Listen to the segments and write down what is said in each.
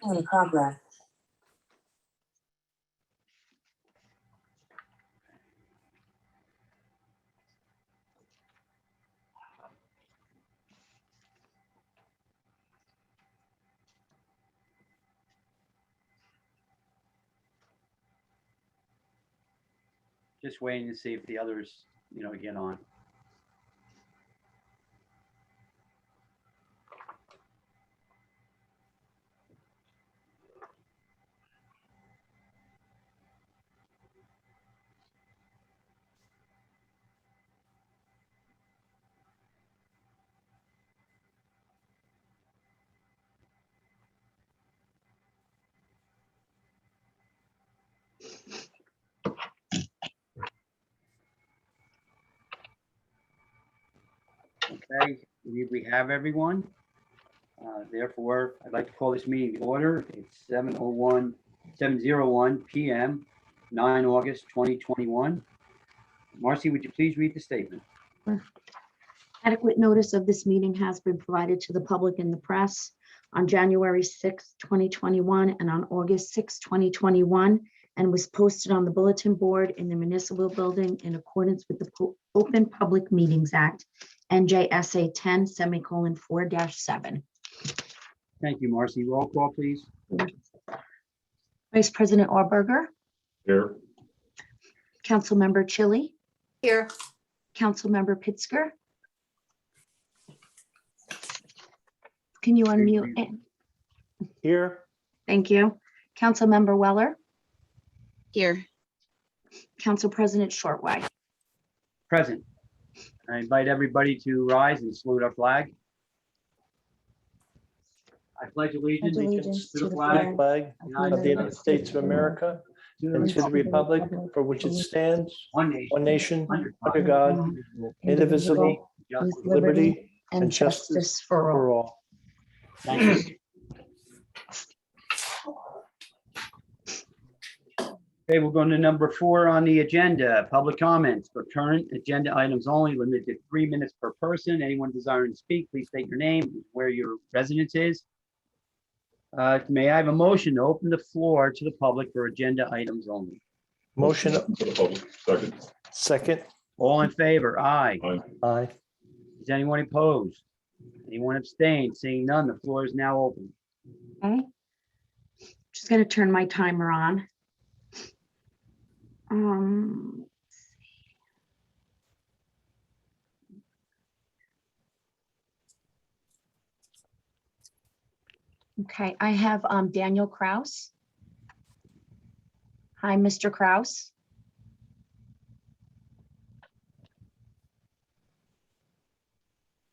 In progress. Just waiting to see if the others, get on. Okay, we have everyone. Therefore, I'd like to call this meeting to order. It's 7:01 p.m., 9 August 2021. Marcy, would you please read the statement? Adequate notice of this meeting has been provided to the public and the press on January 6, 2021, and on August 6, 2021, and was posted on the bulletin board in the municipal building in accordance with the Open Public Meetings Act, NJSA 10:4-7. Thank you, Marcy. Roll call, please. Vice President Auerberger, Here. Councilmember Chili, Here. Councilmember Pittsger. Can you unmute? Here. Thank you. Councilmember Weller, Here. Council President Shortway. Present. I invite everybody to rise and salute our flag. I pledge allegiance to the flag Flag of the United States of America and to the republic for which it stands, one nation, under God, indivisible, Just with liberty and justice for all. for all. Thank you. Okay, we're going to number 4 on the agenda, public comments for current agenda items only, limited to 3 minutes per person. Anyone desiring to speak, please state your name, where your residence is. May I have a motion to open the floor to the public for agenda items only? Motion. Second. Second. All in favor? Aye. Aye. Is anyone opposed? Anyone abstain? Seeing none, the floor is now open. Okay. Just gonna turn my timer on. Okay, I have Daniel Kraus. Hi, Mr. Kraus.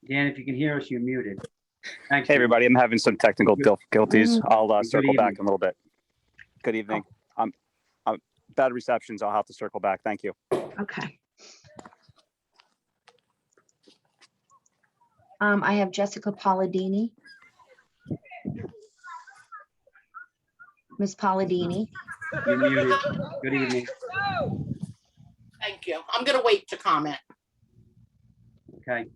Dan, if you can hear us, you're muted. Thanks. Hey, everybody, I'm having some technical difficulties. I'll circle back evening. in a little bit. Good evening. I'm bad receptions. I'll have to circle back. Thank you. Okay. I have Jessica Polidini. Ms. Polidini. You're muted. Good evening. Thank you. I'm gonna wait to comment. Okay.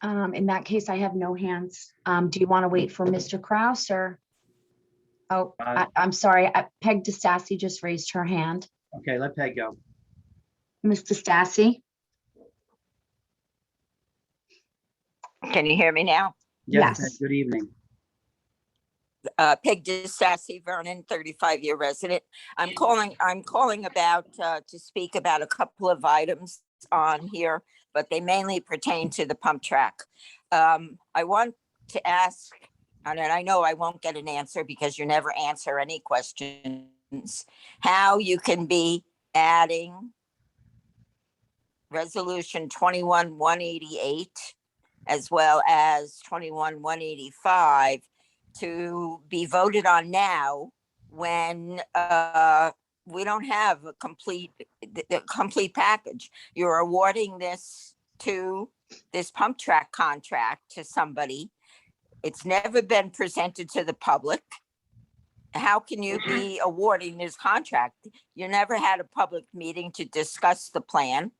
In that case, I have no hands. Do you want to wait for Mr. Kraus or? Oh, I'm sorry. Peg DeStassi just raised her hand. Okay, let Peg go. Ms. DeStassi? Can you hear me now? Yes. Yes. Good evening. Peg DeStassi, Vernon, 35-year resident. I'm calling about to speak about a couple of items on here, but they mainly pertain to the pump track. I want to ask, and I know I won't get an answer because you never answer any questions, how you can be adding resolution 21-188 as well as 21-185 to be voted on now when we don't have a complete package. You're awarding this pump track contract to somebody. It's never been presented to the public. How can you be awarding this contract? You never had a public meeting to discuss the plan.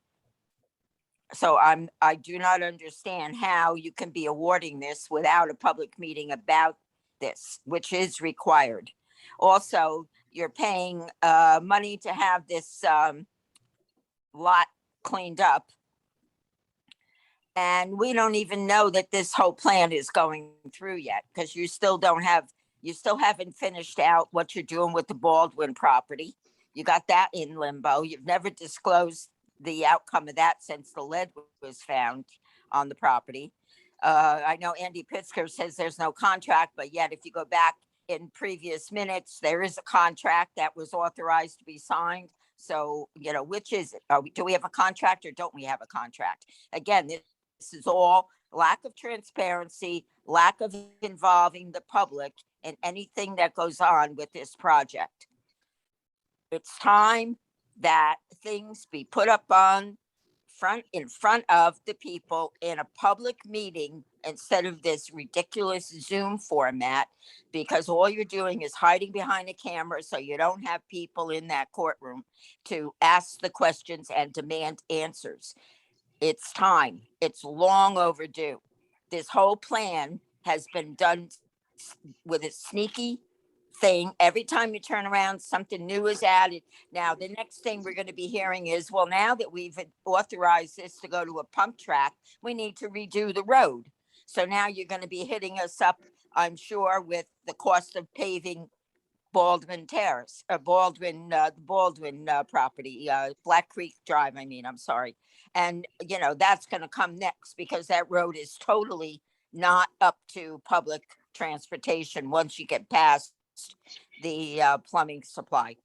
So I do not understand how you can be awarding this without a public meeting about this, which is required. Also, you're paying money to have this lot cleaned up. And we don't even know that this whole plan is going through yet, because you still haven't finished out what you're doing with the Baldwin property. You got that in limbo. You've never disclosed the outcome of that since the lead was found on the property. I know Andy Pitsker says there's no contract, but yet if you go back in previous minutes, there is a contract that was authorized to be signed. So, which is it? Do we have a contract or don't we have a contract? Again, this is all lack of transparency, lack of involving the public in anything that goes on with this project. It's time that things be put up in front of the people in a public meeting instead of this ridiculous Zoom format, because all you're doing is hiding behind a camera so you don't have people in that courtroom to ask the questions and demand answers. It's time. It's long overdue. This whole plan has been done with a sneaky thing. Every time you turn around, something new is added. Now, the next thing we're going to be hearing is, well, now that we've authorized this to go to a pump track, we need to redo the road. So now you're going to be hitting us up, I'm sure, with the cost of paving Baldwin Terrace, Baldwin property, Black Creek Drive. I'm sorry. And, that's going to come next, because that road is totally not up to public transportation once you get past the plumbing supply.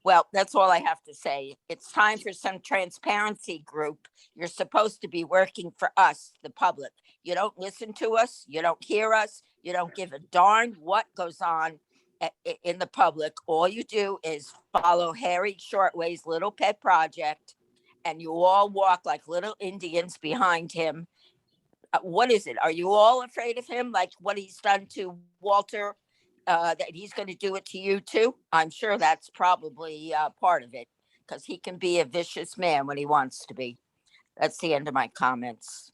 Well, that's all I have to say. It's time for some transparency, group. You're supposed to be working for us, the public. You don't listen to us. You don't hear us. You don't give a darn what goes on in the public. All you do is follow Harry Shortway's little pet project, and you all walk like little Indians behind him. What is it? Are you all afraid of him? Like what he's done to Walter, that he's going to do it to you too? I'm sure that's probably part of it, because he can be a vicious man when he wants to be. That's the end of my comments.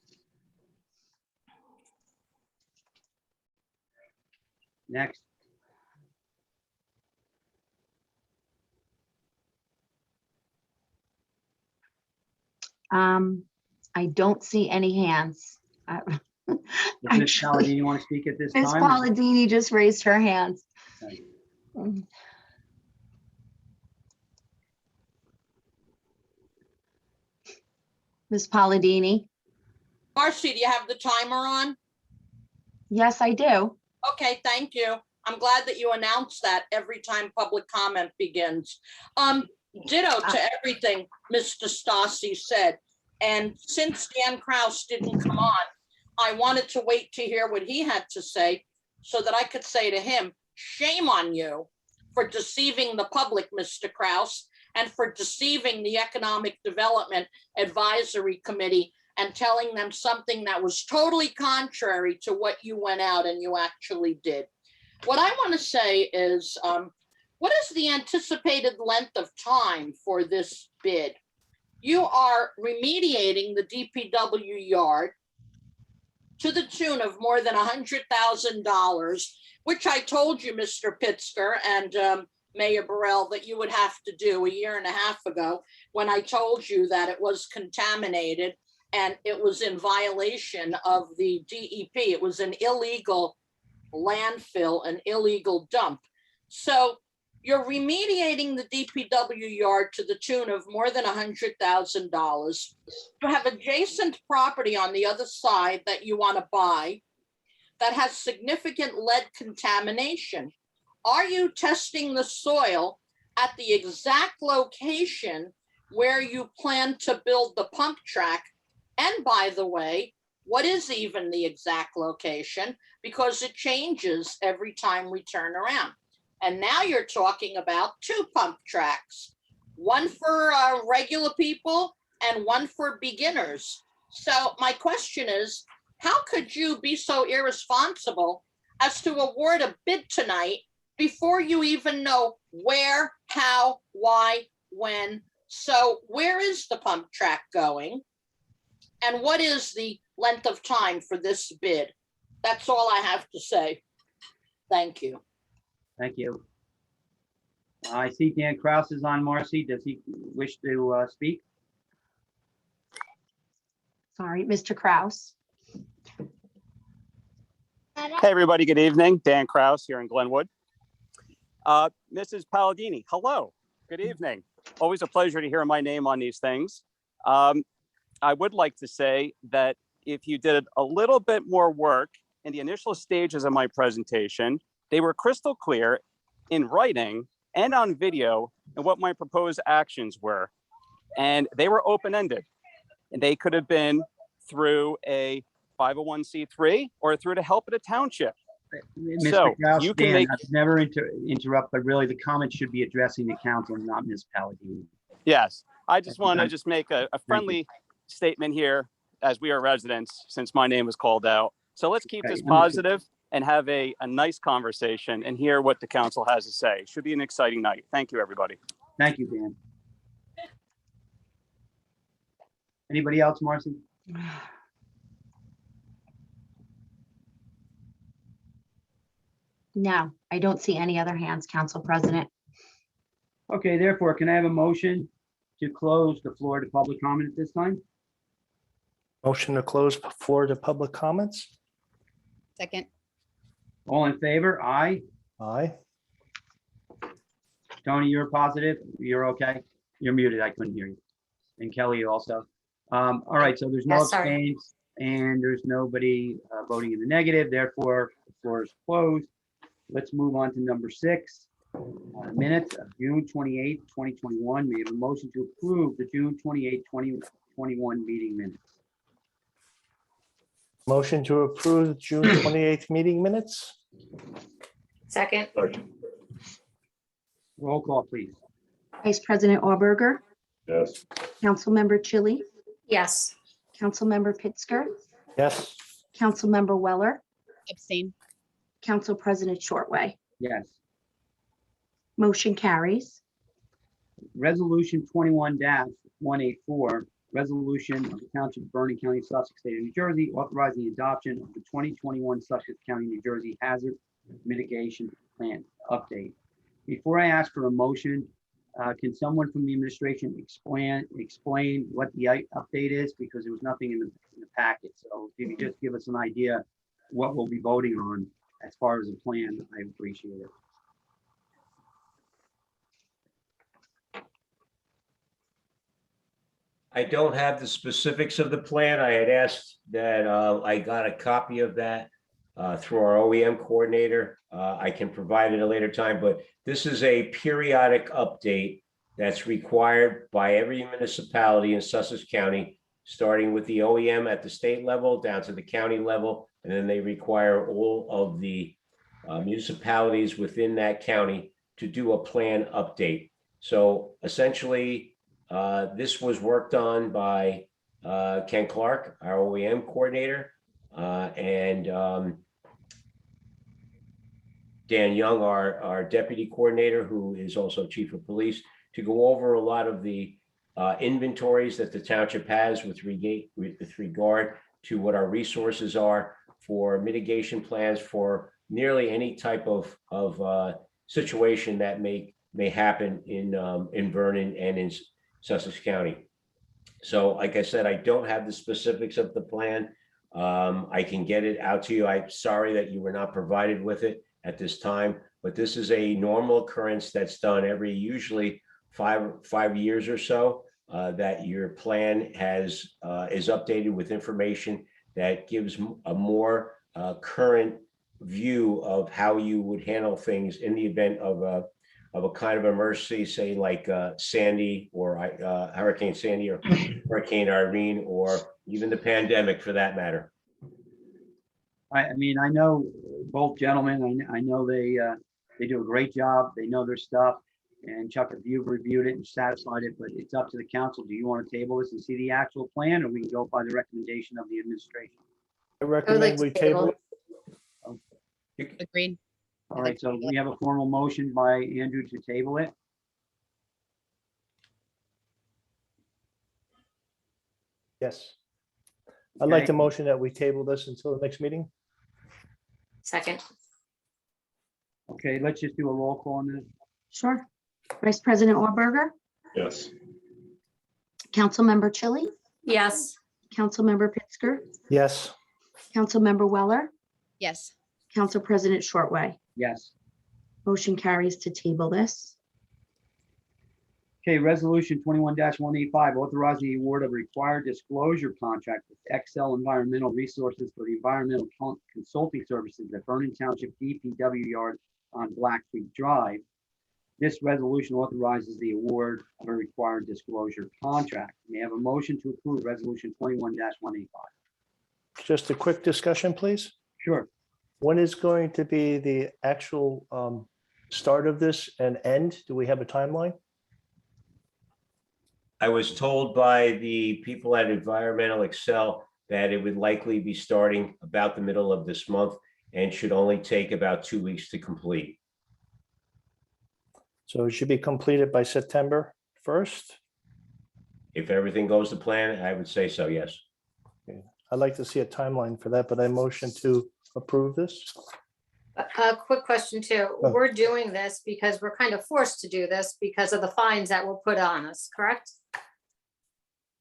Next. I don't see any hands. Does Ms. Palladini want to speak at this Ms. time? Palladini just raised her hands. Okay. Ms. Palladini? Marcy, do you have the timer on? Yes, I do. Okay, thank you. I'm glad that you announced that every time public comment begins. Ditto to everything Mr. Stassi said. And since Dan Kraus didn't come on, I wanted to wait to hear what he had to say so that I could say to him, shame on you for deceiving the public, Mr. Kraus, and for deceiving the Economic Development Advisory Committee and telling them something that was totally contrary to what you went out and you actually did. What I want to say is, what is the anticipated length of time for this bid? You are remediating the DPW yard to the tune of more than $100,000, which I told you, Mr. Pitsker and Mayor Burrell, that you would have to do a year and a half ago when I told you that it was contaminated and it was in violation of the DEP. It was an illegal landfill, an illegal dump. So you're remediating the DPW yard to the tune of more than $100,000. You have adjacent property on the other side that you want to buy that has significant lead contamination. Are you testing the soil at the exact location where you plan to build the pump track? And by the way, what is even the exact location? Because it changes every time we turn around. And now you're talking about two pump tracks, one for regular people and one for beginners. So my question is, how could you be so irresponsible as to award a bid tonight before you even know where, how, why, when? So where is the pump track going? And what is the length of time for this bid? That's all I have to say. Thank you. Thank you. I see Dan Kraus is on, Marcy. Does he wish to speak? Sorry, Mr. Kraus. Hey, everybody. Good evening. Dan Kraus here in Glenwood. Mrs. Palladini, hello. Good evening. Always a pleasure to hear my name on these things. I would like to say that if you did a little bit more work in the initial stages of my presentation, they were crystal clear in writing and on video and what my proposed actions were. And they were open-ended. And they could have been through a 501c3 or through the help of the township. Mr. So Kraus, you can Dan, make, I've never interrupt, but really the comments should be addressing the council, not Ms. Palladini. yes, I just want to just make a friendly statement here as we are residents, since my name was called out. So let's keep Okay, this understood. positive and have a nice conversation and hear what the council has to say. Should be an exciting night. Thank you, everybody. Thank you, Dan. Anybody else, Marcy? No, I don't see any other hands, Council President. Okay, therefore, can I have a motion to close the floor to public comment at this time? Motion to close floor to public comments? Second. All in favor? Aye. Aye. Tony, you're positive? You're okay? You're muted. I couldn't hear you. And Kelly also. All right, so there's no Yes, sorry. abstains and there's nobody voting in the negative. Therefore, the floor is closed. Let's move on to number 6. Minutes of June 28th, 2021. May I have a motion to approve the June 28th, 2021 meeting minutes? Motion to approve the June 28th meeting minutes? Second. Roll call, please. Vice President Auberger, Yes. Councilmember Chili, Yes. Councilmember Pittsger, Yes. Councilmember Weller, Abstain. Council President Shortway. Yes. Motion carries. Resolution 21-184, resolution of the Township of Vernon County, Sussex State of New Jersey, authorizing the adoption of the 2021 Sussex County, New Jersey Hazard Mitigation Plan update. Before I ask for a motion, can someone from the administration explain what the update is? Because there was nothing in the packet. So if you could just give us an idea what we'll be voting on as far as the plan, I appreciate it. I don't have the specifics of the plan. I had asked that I got a copy of that through our OEM coordinator. I can provide it at a later time, but this is a periodic update that's required by every municipality in Sussex County, starting with the OEM at the state level down to the county level, and then they require all of the municipalities within that county to do a plan update. So essentially, this was worked on by Ken Clark, our OEM coordinator, and Dan Young, our deputy coordinator, who is also chief of police, to go over a lot of the inventories that the township has with regard to what our resources are for mitigation plans for nearly any type of situation that may happen in Vernon and in Sussex County. So like I said, I don't have the specifics of the plan. I can get it out to you. I'm sorry that you were not provided with it at this time, but this is a normal occurrence that's done every usually five years or so, that your plan is updated with information that gives a more current view of how you would handle things in the event of a kind of emergency, say like Sandy or Hurricane Sandy or Hurricane Irene, or even the pandemic for that matter. I mean, I know both gentlemen, I know they do a great job. They know their stuff. And Chuck, if you've reviewed it and satisfied it, but it's up to the council. Do you want to table this and see the actual plan, or we can go by the recommendation of the administration? I recommend we table it. Agreed. All right, so we have a formal motion by Andrew to table it. Yes. I'd like Okay. to motion that we table this until the next meeting. Second. Okay, let's just do a roll call on this. Sure. Vice President Auerberger, Yes. Councilmember Chili, Yes. Councilmember Pittsger, Yes, Councilmember Weller, Yes. Council President Shortway. Yes. Motion carries to table this. Okay, resolution 21-185, authorizing the award of required disclosure contract with Excel Environmental Resources for the environmental consulting services at Vernon Township DPW yard on Black Creek Drive. This resolution authorizes the award of a required disclosure contract. May I have a motion to approve resolution 21-185? just a quick discussion, please. Sure. When is going to be the actual start of this and end? Do we have a timeline? I was told by the people at Environmental Excel that it would likely be starting about the middle of this month and should only take about 2 weeks to complete. So it should be completed by September 1st. If everything goes to plan, I would say so, yes. I'd like to see a timeline for that, but I motion to approve this. A quick question too. Oh. We're doing this because we're kind of forced to do this because of the fines that were put on us, correct?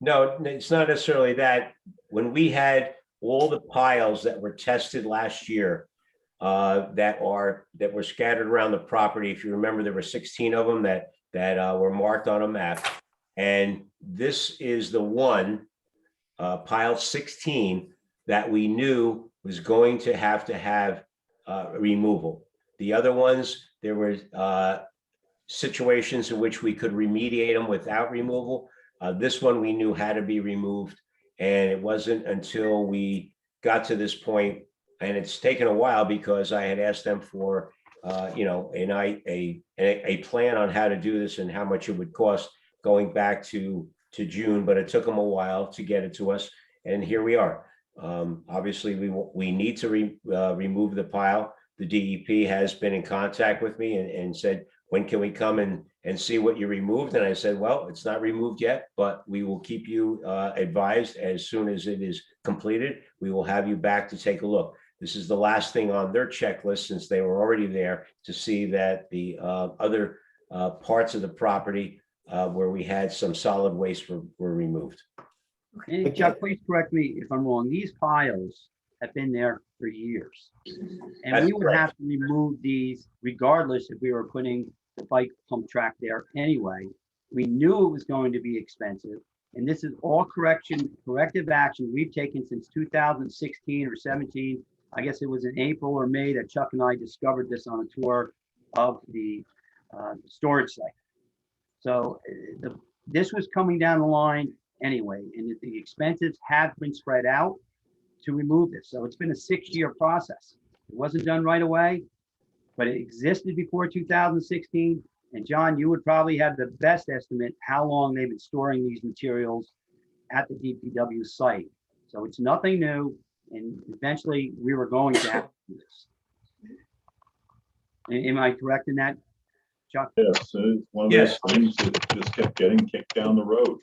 No, it's not necessarily that. When we had all the piles that were tested last year, that were scattered around the property, if you remember, there were 16 of them that were marked on a map. And this is the one, pile 16, that we knew was going to have removal. The other ones, there were situations in which we could remediate them without removal. This one we knew had to be removed, and it wasn't until we got to this point, and it's taken a while because I had asked them for, a plan on how to do this and how much it would cost going back to June, but it took them a while to get it to us, and here we are. Obviously, we need to remove the pile. The DEP has been in contact with me and said, when can we come and see what you removed? And I said, well, it's not removed yet, but we will keep you advised as soon as it is completed. We will have you back to take a look. This is the last thing on their checklist, since they were already there, to see that the other parts of the property where we had some solid waste were removed. And Chuck, please correct me if I'm wrong. These piles have been there for years. And That's we would correct. have to remove these regardless if we were putting the bike pump track there anyway. We knew it was going to be expensive. And this is all corrective action we've taken since 2016 or 17. I guess it was in April or May that Chuck and I discovered this on a tour of the storage site. So this was coming down the line anyway, and the expenses have been spread out to remove this. So it's been a 6-year process. It wasn't done right away, but it existed before 2016. And John, you would probably have the best estimate how long they've been storing these materials at the DPW site. So it's nothing new, and eventually we were going to have to do this. Am I correct in that, Chuck? Yes, it's one of Yes. those things that just kept getting kicked down the road.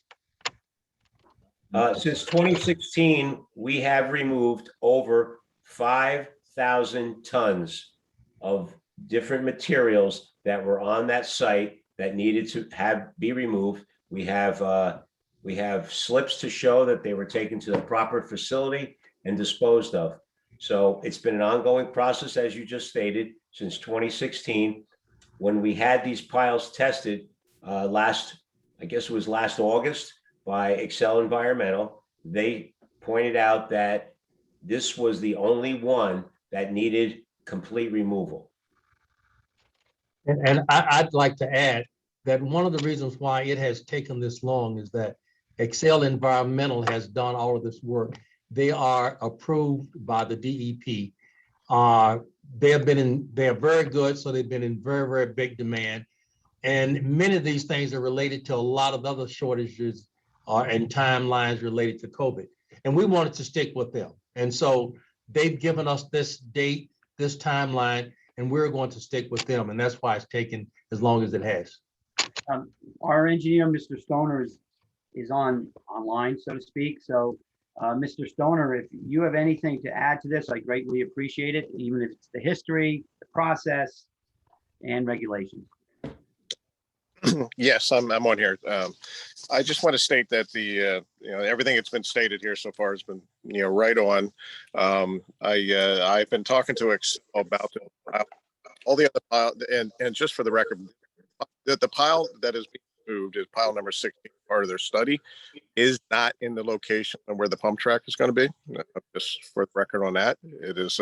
Since 2016, we have removed over 5,000 tons of different materials that were on that site that needed to be removed. We have slips to show that they were taken to the proper facility and disposed of. So it's been an ongoing process, as you just stated, since 2016. When we had these piles tested last August by Excel Environmental, they pointed out that this was the only one that needed complete removal. And I'd like to add that one of the reasons why it has taken this long is that Excel Environmental has done all of this work. They are approved by the DEP. They are very good, so they've been in very, very big demand. And many of these things are related to a lot of other shortages and timelines related to COVID. And we wanted to stick with them. And so they've given us this date, this timeline, and we're going to stick with them. And that's why it's taken as long as it has. Our engineer, Mr. Stoner, is online, so to speak. So Mr. Stoner, if you have anything to add to this, I greatly appreciate it, even if it's the history, the process, and regulations. Yes, I'm on here. I just want to state that everything that's been stated here so far has been, right on. I've been talking to Excel about all the other pile, and just for the record, the pile that is being moved is pile number 16, part of their study, is not in the location of where the pump track is going to be. Just for the record on that, it is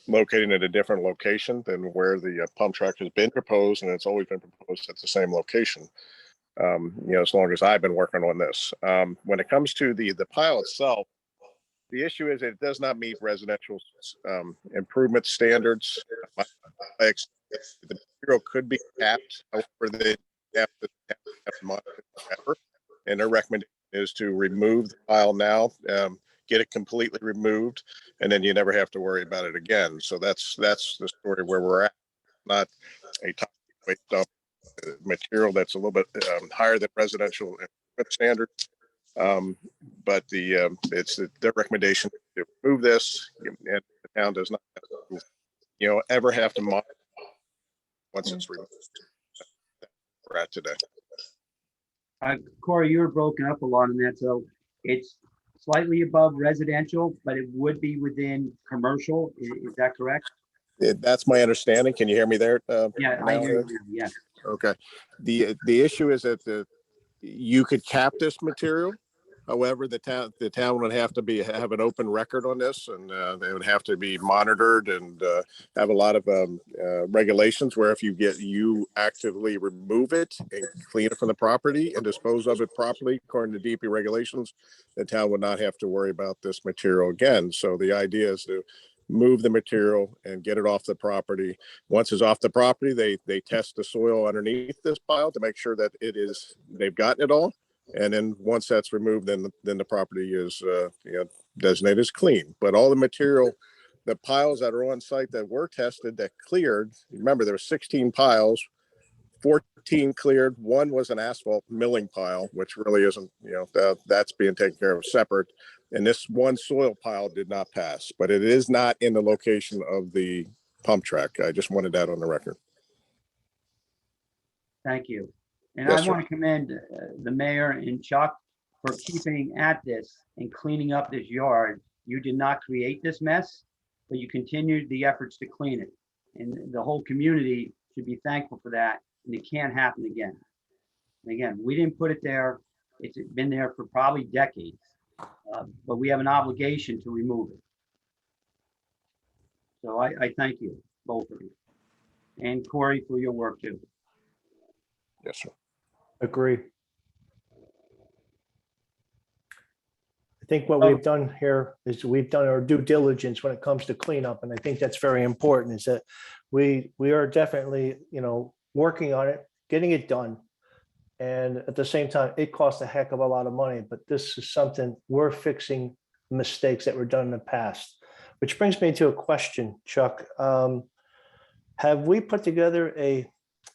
located at a different location than where the pump track has been proposed, and it's always been proposed at the same location. As long as I've been working on this. When it comes to the pile itself, the issue is it does not meet residential improvement standards. The material could be capped, however, they have to monitor forever. And their recommendation is to remove the pile now, get it completely removed, and then you never have to worry about it again. So that's the story where we're at. Not a top weight dump material that's a little bit higher than residential standards. But it's their recommendation to remove this, and the town does not have to, ever have to monitor once it's removed. We're at today. Corey, you were broken up a lot on that, so it's slightly above residential, but it would be within commercial. Is that correct? That's my understanding. Can you hear me there? Yeah, I hear you. Yeah. Okay. The issue is that you could cap this material. However, the town would have to have an open record on this, and they would have to be monitored and have a lot of regulations where if you actively remove it and clean it from the property and dispose of it properly according to DP regulations, the town would not have to worry about this material again. So the idea is to move the material and get it off the property. Once it's off the property, they test the soil underneath this pile to make sure that they've gotten it all. And then once that's removed, then the property is designated as clean. But all the material, the piles that are on site that were tested, that cleared, remember there were 16 piles, 14 cleared. One was an asphalt milling pile, which really isn't, that's being taken care of separate. And this one soil pile did not pass, but it is not in the location of the pump track. I just wanted that on the record. Thank you. And Yes, I want to commend the mayor and Chuck for keeping at this and cleaning up this yard. You did not create this mess, but you continued the efforts to clean it. And the whole community should be thankful for that. And it can't happen again. And again, we didn't put it there. It's been there for probably decades, but we have an obligation to remove it. So I thank you, both of you. And Corey, for your work too. Yes, sir. Agree. I think what we've done here is we've done our due diligence when it comes to cleanup, and I think that's very important, is that we are definitely, working on it, getting it done. And at the same time, it costs a heck of a lot of money, but this is something we're fixing mistakes that were done in the past. Which brings me to a question, Chuck. Have we put together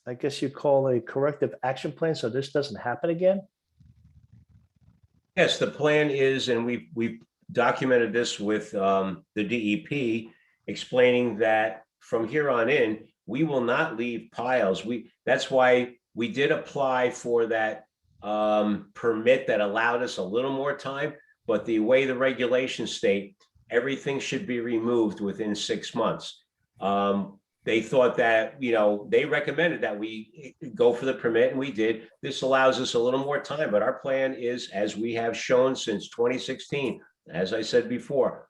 I guess you call a corrective action plan so this doesn't happen again? Yes, the plan is, and we've documented this with the DEP, explaining that from here on in, we will not leave piles. That's why we did apply for that permit that allowed us a little more time, but the way the regulations state, everything should be removed within 6 months. They thought that, they recommended that we go for the permit, and we did. This allows us a little more time, but our plan is, as we have shown since 2016, as I said before,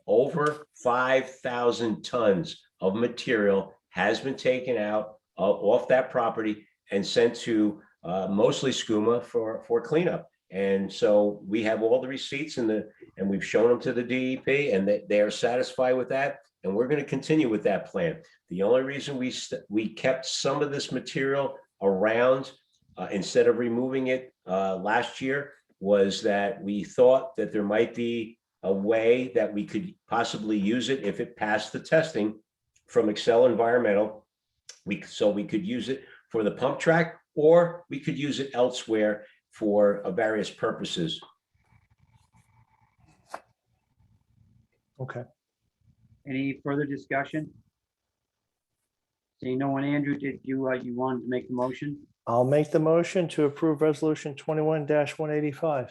over 5,000 tons of material has been taken out off that property and sent to mostly SCUMA for cleanup. And so we have all the receipts and we've shown them to the DEP, and they are satisfied with that. And we're going to continue with that plan. The only reason we kept some of this material around instead of removing it last year was that we thought that there might be a way that we could possibly use it if it passed the testing from Excel Environmental. So we could use it for the pump track, or we could use it elsewhere for various purposes. Okay. Any further discussion? Seeing no one, Andrew, did you, you wanted to make the motion? I'll make the motion to approve resolution 21-185.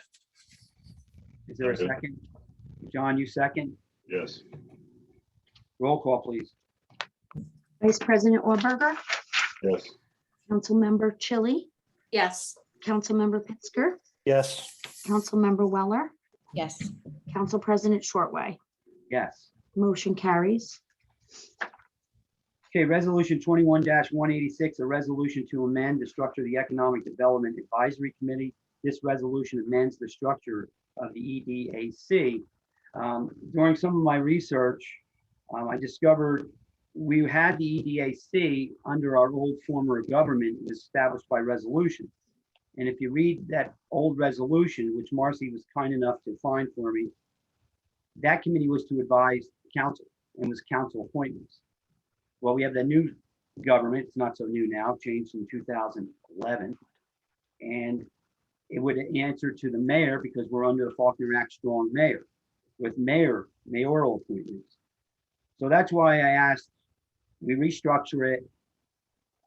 Is there a Second. second? John, you second? Yes. Roll call, please. Vice President Auerberger, Yes. Councilmember Chili, Yes. Councilmember Pittsger, Yes. Councilmember Weller, Yes. Council President Shortway. Yes. Motion carries. Okay, resolution 21-186, a resolution to amend the structure of the Economic Development Advisory Committee. This resolution amends the structure of the EDAC. During some of my research, I discovered we had the EDAC under our old form of government. It was established by resolution. And if you read that old resolution, which Marcy was kind enough to find for me, that committee was to advise council and was council appointments. Well, we have the new government, it's not so new now, changed in 2011. And it would answer to the mayor because we're under the Faulkner Act strong mayor with mayoral appointments. So that's why I asked, we restructure it.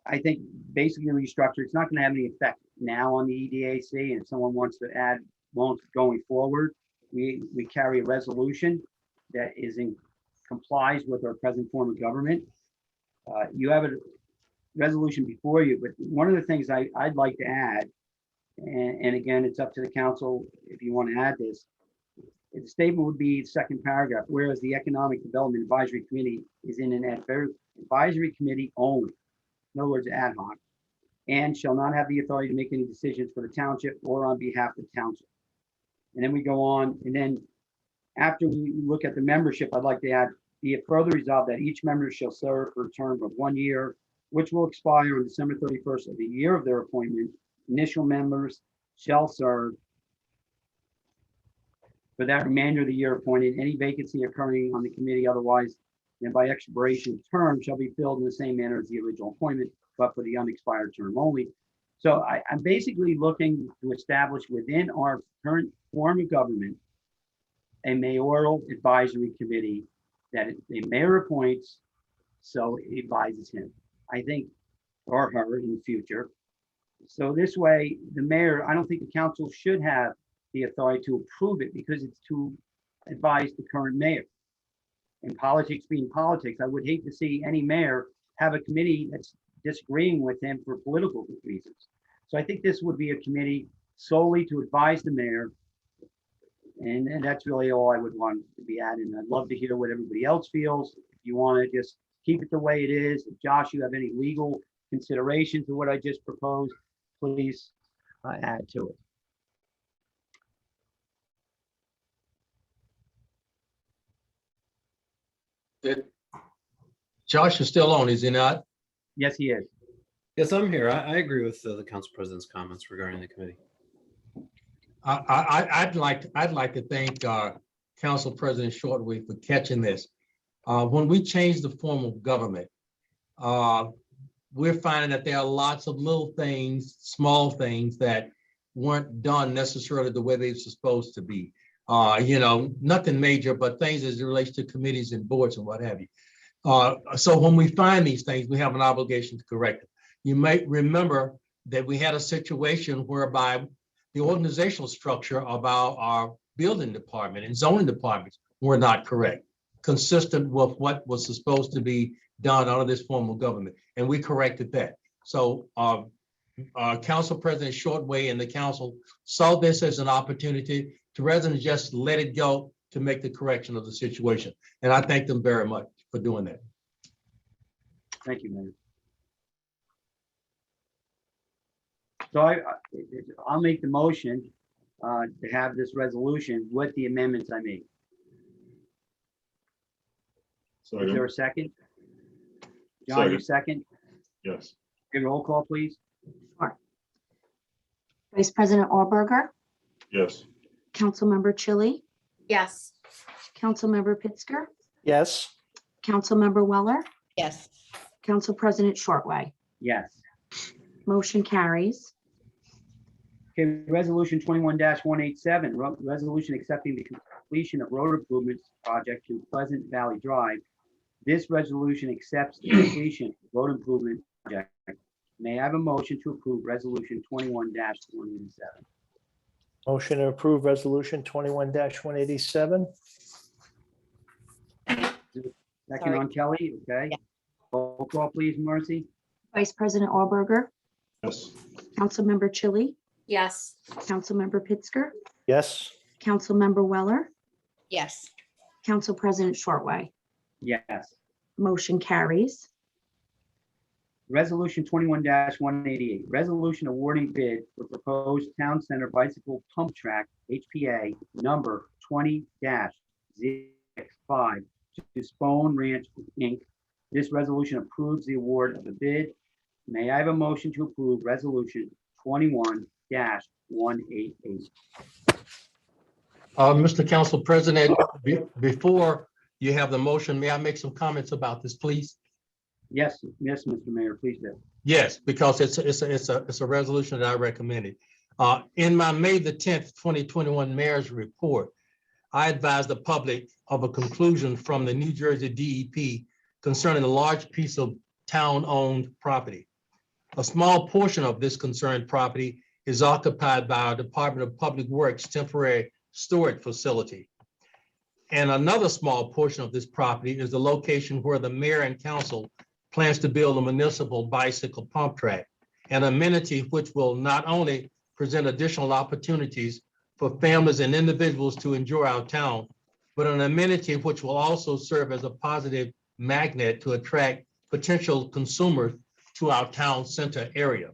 I think basically restructure, it's not gonna have any effect now on the EDAC. And if someone wants to add, going forward, we carry a resolution that complies with our present form of government. You have a resolution before you, but one of the things I'd like to add, and again, it's up to the council if you want to add this, the statement would be second paragraph, whereas the Economic Development Advisory Committee is in an advisory committee only, in other words, ad hoc, and shall not have the authority to make any decisions for the township or on behalf of the township. And then we go on, and then after we look at the membership, I'd like to add, be it further resolved that each member shall serve for a term of 1 year, which will expire on December 31st of the year of their appointment. Initial members shall serve for that remainder of the year appointed. Any vacancy occurring on the committee otherwise than by expiration of term shall be filled in the same manner as the original appointment, but for the unexpired term only. So I'm basically looking to establish within our current form of government a mayoral advisory committee that the mayor appoints, so it advises him, I think, or her in the future. So this way, the mayor, I don't think the council should have the authority to approve it because it's to advise the current mayor. And politics being politics, I would hate to see any mayor have a committee that's disagreeing with him for political reasons. So I think this would be a committee solely to advise the mayor. And that's really all I would want to be added. And I'd love to hear what everybody else feels. If you want to just keep it the way it is, if Josh, you have any legal consideration to what I just proposed, please add to Josh is still on, is he not? Yes, he is. Yes, I'm here. I agree with the council president's comments regarding the committee. I'd like to thank Council President Shortway for catching this. When we changed the form of government, we're finding that there are lots of little things, small things that weren't done necessarily the way they were supposed to be. Nothing major, but things as it relates to committees and boards and what have you. So when we find these things, we have an obligation to correct it. You might remember that we had a situation whereby the organizational structure of our building department and zoning departments were not correct, consistent with what was supposed to be done under this form of government, and we corrected that. So Council President Shortway and the council saw this as an opportunity to, rather than just let it go, to make the correction of the situation. And I thank them very much for doing that. Thank you, Mayor. So I'll make the motion to have this resolution with the amendments I made. Is there a second? John, you second? Yes. Okay, roll call, please. Sure. Vice President Auerberger, Yes. Councilmember Chili, Yes. Councilmember Pittsger, Yes. Councilmember Weller, Yes. Council President Shortway. Yes. Motion carries. Okay, resolution 21-187, resolution accepting the completion of road improvements project to Pleasant Valley Drive. This resolution accepts the completion of road improvement project. May I have a motion to approve resolution 21-187? Motion to approve resolution 21-187. Second on Kelly, okay? Yeah. Roll call, please, Marcy. Vice President Allberger, Yes. Councilmember Chili, Yes. Councilmember Pittsger, Yes. Councilmember Weller, Yes. Council President Shortway. Yes. Motion carries. Resolution 21-188, resolution awarding bid for proposed town center bicycle pump track, HPA number 20-065 to Spone Ranch, Inc. This resolution approves the award of the bid. May I have a motion to approve resolution 21-188? Mr. Council President, before you have the motion, may I make some comments about this, please? Yes, Mr. Mayor, please do. Yes, because it's a resolution that I recommended. In my May the 10th, 2021 mayor's report, I advised the public of a conclusion from the New Jersey DEP concerning a large piece of town-owned property. A small portion of this concerned property is occupied by our Department of Public Works temporary storage facility. And another small portion of this property is the location where the mayor and council plans to build a municipal bicycle pump track, an amenity which will not only present additional opportunities for families and individuals to enjoy our town, but an amenity which will also serve as a positive magnet to attract potential consumers to our town center area.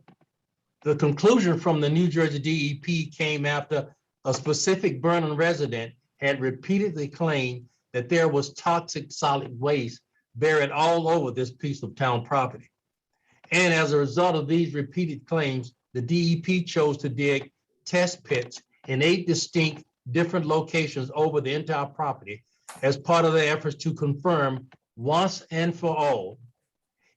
The conclusion from the New Jersey DEP came after a specific Vernon resident had repeatedly claimed that there was toxic solid waste buried all over this piece of town property. And as a result of these repeated claims, the DEP chose to dig test pits in 8 distinct different locations over the entire property as part of their efforts to confirm once and for all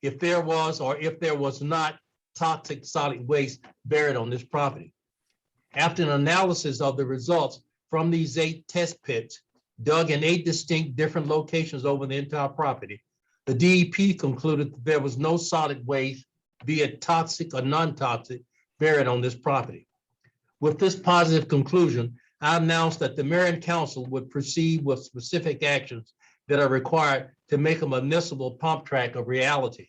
if there was or if there was not toxic solid waste buried on this property. After an analysis of the results from these 8 test pits dug in 8 distinct different locations over the entire property, the DEP concluded that there was no solid waste, be it toxic or non-toxic, buried on this property. With this positive conclusion, I announced that the mayor and council would proceed with specific actions that are required to make a municipal pump track a reality.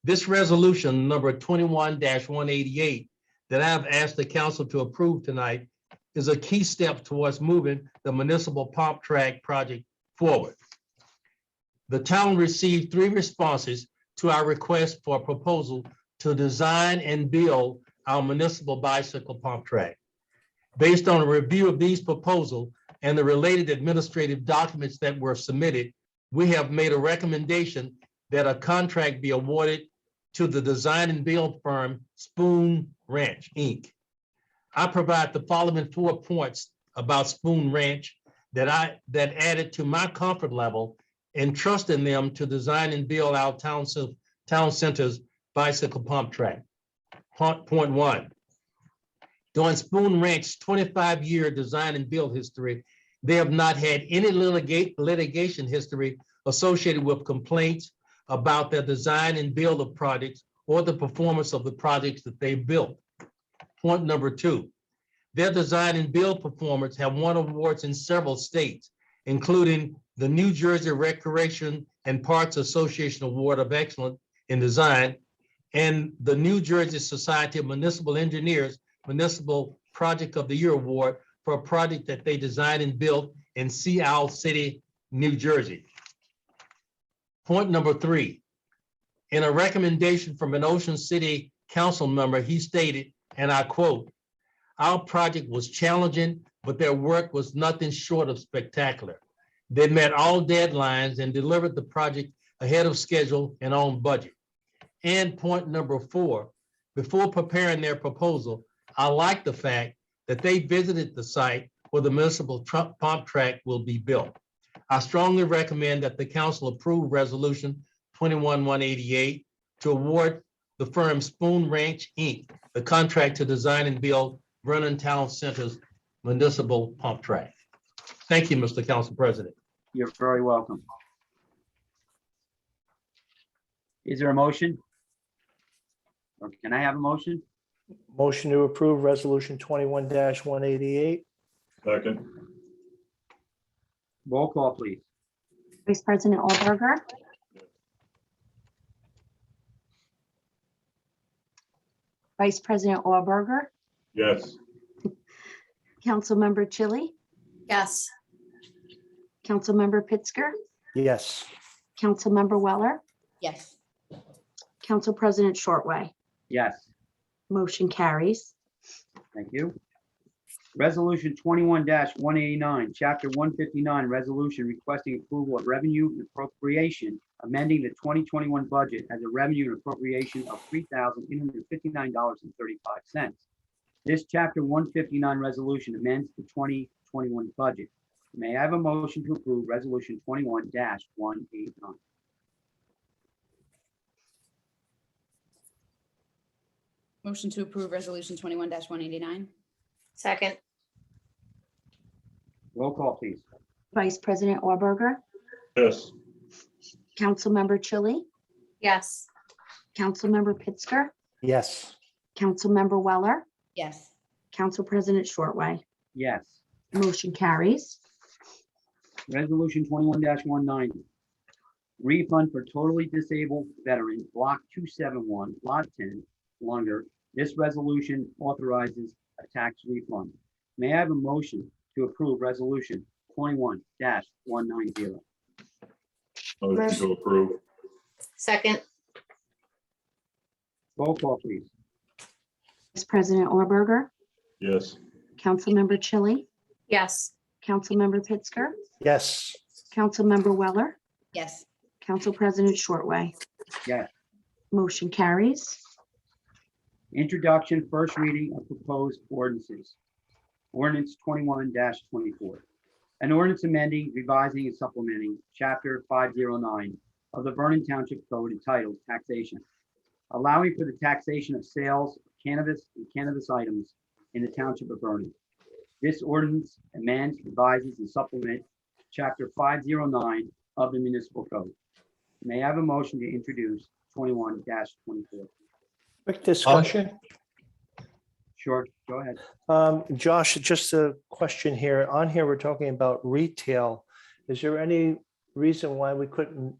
This resolution number 21-188 that I've asked the council to approve tonight is a key step towards moving the municipal pump track project forward. The town received 3 responses to our request for a proposal to design and build our municipal bicycle pump track. Based on a review of these proposals and the related administrative documents that were submitted, we have made a recommendation that a contract be awarded to the design and build firm Spone Ranch, Inc. I provide the following 4 points about Spone Ranch that added to my comfort level in trusting them to design and build our town center's bicycle pump track. Point 1, during Spone Ranch's 25-year design and build history, they have not had any litigation history associated with complaints about their design and build of projects or the performance of the projects that they built. Point number 2, their design and build performance have won awards in several states, including the New Jersey Recreation and Parks Association Award of Excellence in Design and the New Jersey Society of Municipal Engineers Municipal Project of the Year Award for a project that they designed and built in Sea Isle City, New Jersey. Point number 3, in a recommendation from an Ocean City council member, he stated, and I quote, "Our project was challenging, but their work was nothing short of spectacular. They met all deadlines and delivered the project ahead of schedule and on budget." And point number 4, before preparing their proposal, I like the fact that they visited the site where the municipal pump track will be built. I strongly recommend that the council approve resolution 21-188 to award the firm Spone Ranch, Inc. the contract to design and build Vernon Town Center's municipal pump track. Thank you, Mr. Council President. You're very welcome. Is there a motion? Or can I have a motion? Motion to approve resolution 21-188. Second. Roll call, please. Vice President Allberger, Vice President Allberger, Yes. Councilmember Chili, Yes. Councilmember Pittsger, Yes. Councilmember Weller, Yes. Council President Shortway. Yes, Motion carries. thank you. Resolution 21-189, Chapter 159, resolution requesting approval of revenue and appropriation, amending the 2021 budget as a revenue and appropriation of $3,859.35. This Chapter 159 resolution amends the 2021 budget. May I have a motion to approve Resolution 21-189? Motion to approve resolution 21-189. Second. Roll call, please. Vice President Allberger, Yes. Councilmember Chili, Yes. Councilmember Pittsger, Yes. Councilmember Weller, Yes. Council President Shortway. Yes. Motion carries. Resolution 21-190. Refund for totally disabled veteran, Block 271, Lot 10, Lunger. This resolution authorizes a tax refund. May I have a motion to approve Resolution 21-190? Motion to approve. Second. Roll call, please. Vice President Allberger, Yes. Councilmember Chili, Yes. Councilmember Pittsger, Yes. Councilmember Weller, Yes. Council President Shortway. Yes. Motion carries. Introduction, first reading of proposed ordinances. Ordinance 21-24. An ordinance amending, revising, and supplementing Chapter 509 of the Vernon Township Code entitled Taxation, allowing for the taxation of sales of cannabis and cannabis items in the Township of Vernon. This ordinance amends, revises, and supplements Chapter 509 of the Municipal Code. May I have a motion to introduce 21-24? Quick discussion. Sure, go ahead. Josh, just a question here. On here, we're talking about retail. Is there any reason why we couldn't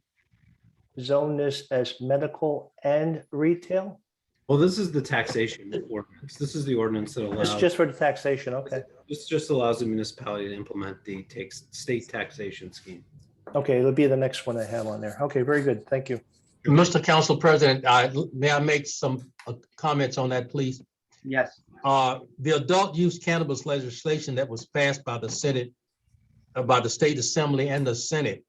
zone this as medical and retail? Well, this is the taxation ordinance. This is the ordinance that It's allows, just for the taxation, okay. this just allows the municipality to implement the state taxation scheme. Okay, it'll be the next one I have on there. Okay, very good. Thank you. Mr. Council President, may I make some comments on that, please? Yes. The adult use cannabis legislation that was passed by the Senate, by the State Assembly and the Senate,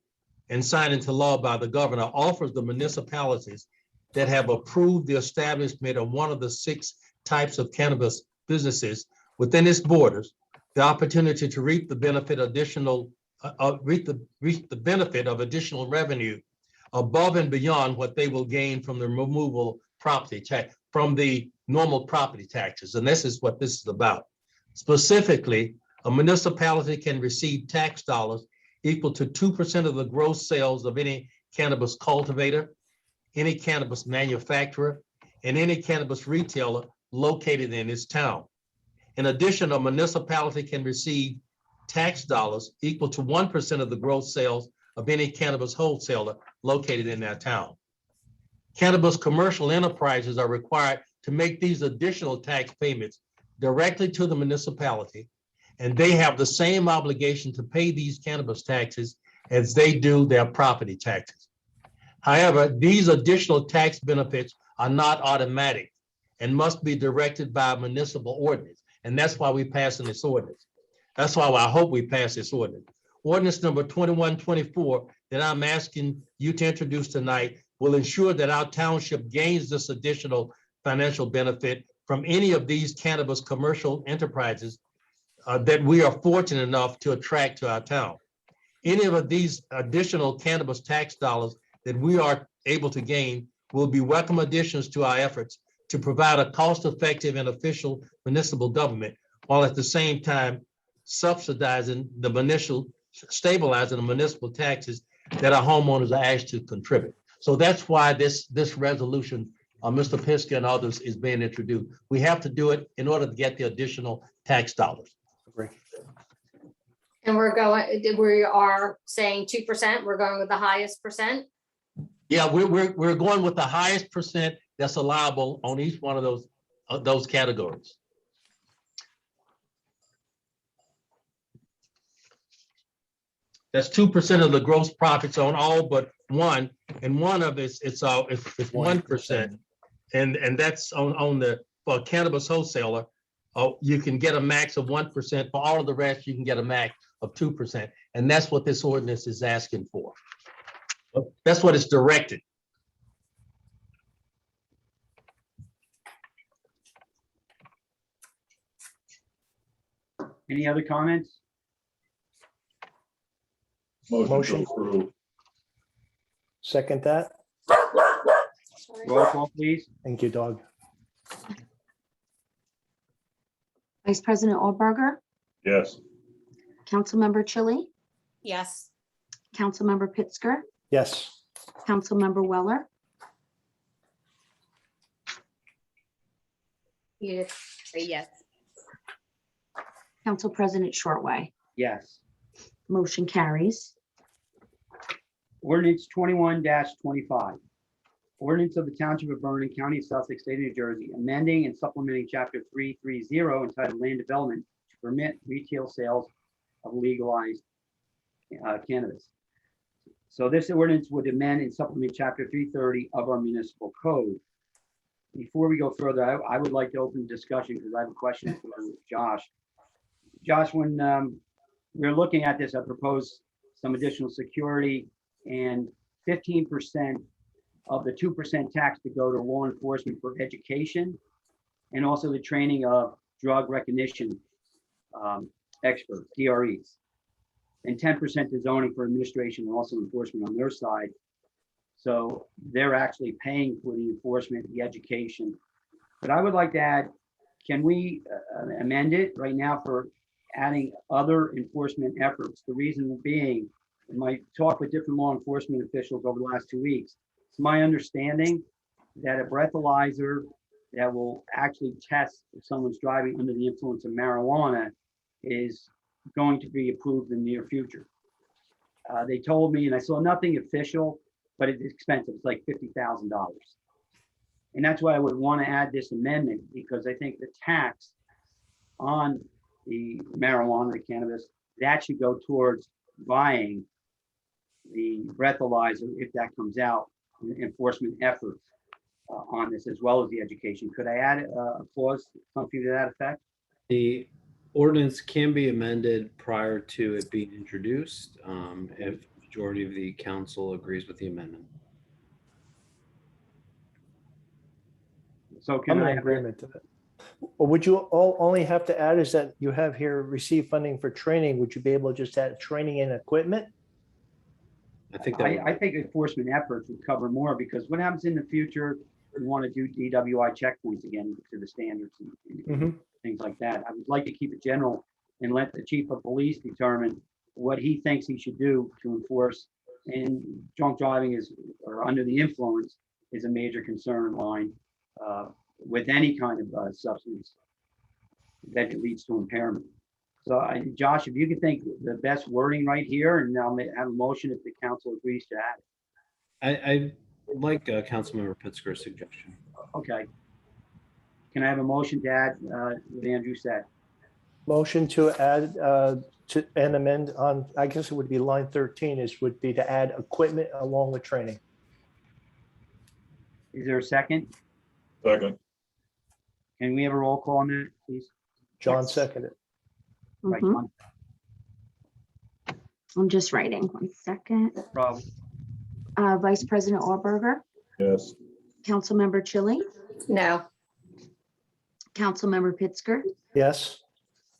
and signed into law by the governor, offers the municipalities that have approved the establishment of one of the 6 types of cannabis businesses within its borders, the opportunity to reap the benefit of additional revenue above and beyond what they will gain from the removal property tax, from the normal property taxes. And this is what this is about. Specifically, a municipality can receive tax dollars equal to 2% of the gross sales of any cannabis cultivator, any cannabis manufacturer, and any cannabis retailer located in its town. In addition, a municipality can receive tax dollars equal to 1% of the gross sales of any cannabis wholesaler located in that town. Cannabis commercial enterprises are required to make these additional tax payments directly to the municipality, and they have the same obligation to pay these cannabis taxes as they do their property taxes. However, these additional tax benefits are not automatic and must be directed by a municipal ordinance. And that's why we pass in this ordinance. That's why I hope we pass this ordinance. Ordinance number 2124 that I'm asking you to introduce tonight will ensure that our township gains this additional financial benefit from any of these cannabis commercial enterprises that we are fortunate enough to attract to our town. Any of these additional cannabis tax dollars that we are able to gain will be welcome additions to our efforts to provide a cost-effective and efficient municipal government, while at the same time stabilizing the municipal taxes that our homeowners are asked to contribute. So that's why this resolution, Mr. Piska and others, is being introduced. We have to do it in order to get the additional tax dollars. And we are saying 2%, we're going with the highest percent? Yeah, we're going with the highest percent that's allowable on each one of those categories. That's 2% of the gross profits on all but one, and one of it's 1%, and that's for a cannabis wholesaler. You can get a max of 1%. For all of the rest, you can get a max of 2%, and that's what this ordinance is asking for. That's what it's directed. Any other comments? Motion to approve. Second that. Roll call, please. Thank you, Doug. Vice President Allberger, Yes. Councilmember Chili, Yes. Councilmember Pittsger, Yes. Councilmember Weller, Yes. Council President Shortway. Yes. Motion carries. Ordinance 21-25. Ordinance of the Township of Vernon, County of Sussex, State of New Jersey, amending and supplementing Chapter 330 entitled Land Development to permit retail sales of legalized cannabis. So this ordinance would amend and supplement Chapter 330 of our municipal code. Before we go further, I would like to open discussion because I have a question for Josh. Josh, when we're looking at this, I propose some additional security and 15% of the 2% tax to go to law enforcement for education and also the training of drug recognition experts, DREs, and 10% to zoning for administration and also enforcement on their side. So they're actually paying for the enforcement, the education. But I would like to add, can we amend it right now for adding other enforcement efforts? The reason being, in my talk with different law enforcement officials over the last 2 weeks, it's my understanding that a breathalyzer that will actually test if someone's driving under the influence of marijuana is going to be approved in the near future. They told me, and I saw nothing official, but it's expensive. It's like $50,000. And that's why I would want to add this amendment, because I think the tax on the marijuana, the cannabis, that should go towards buying the breathalyzer if that comes out, enforcement efforts on this, as well as the education. Could I add a clause, something to that effect? The ordinance can be amended prior to it being introduced, if the majority of the council agrees with the amendment. So can I'm I in have agreement to that. Or would you only have to add is that you have here receive funding for training? Would you be able to just add training and equipment? I think that I think enforcement efforts would cover more, because what happens in the future, we want to do DWI checkpoints again to the standards and things like that. I would like to keep it general and let the chief of police determine what he thinks he should do to enforce. And drunk driving or under the influence is a major concern of mine with any kind of substance that leads to impairment. So Josh, if you could think the best wording right here, and I'll have a motion if the council agrees to add it. I like Councilmember Pittsger's suggestion. Okay. Can I have a motion to add what Andrew said? Motion to add to and amend on, I guess it would be line 13 would be to add equipment along with training. Is there a second? Second. Can we have a roll call on that, please? John Yes. seconded. Right, Mhm. John? I'm just writing, 1 second. No problem. Vice President Allberger, Yes. Councilmember Chili, No. Councilmember Pittsger, Yes.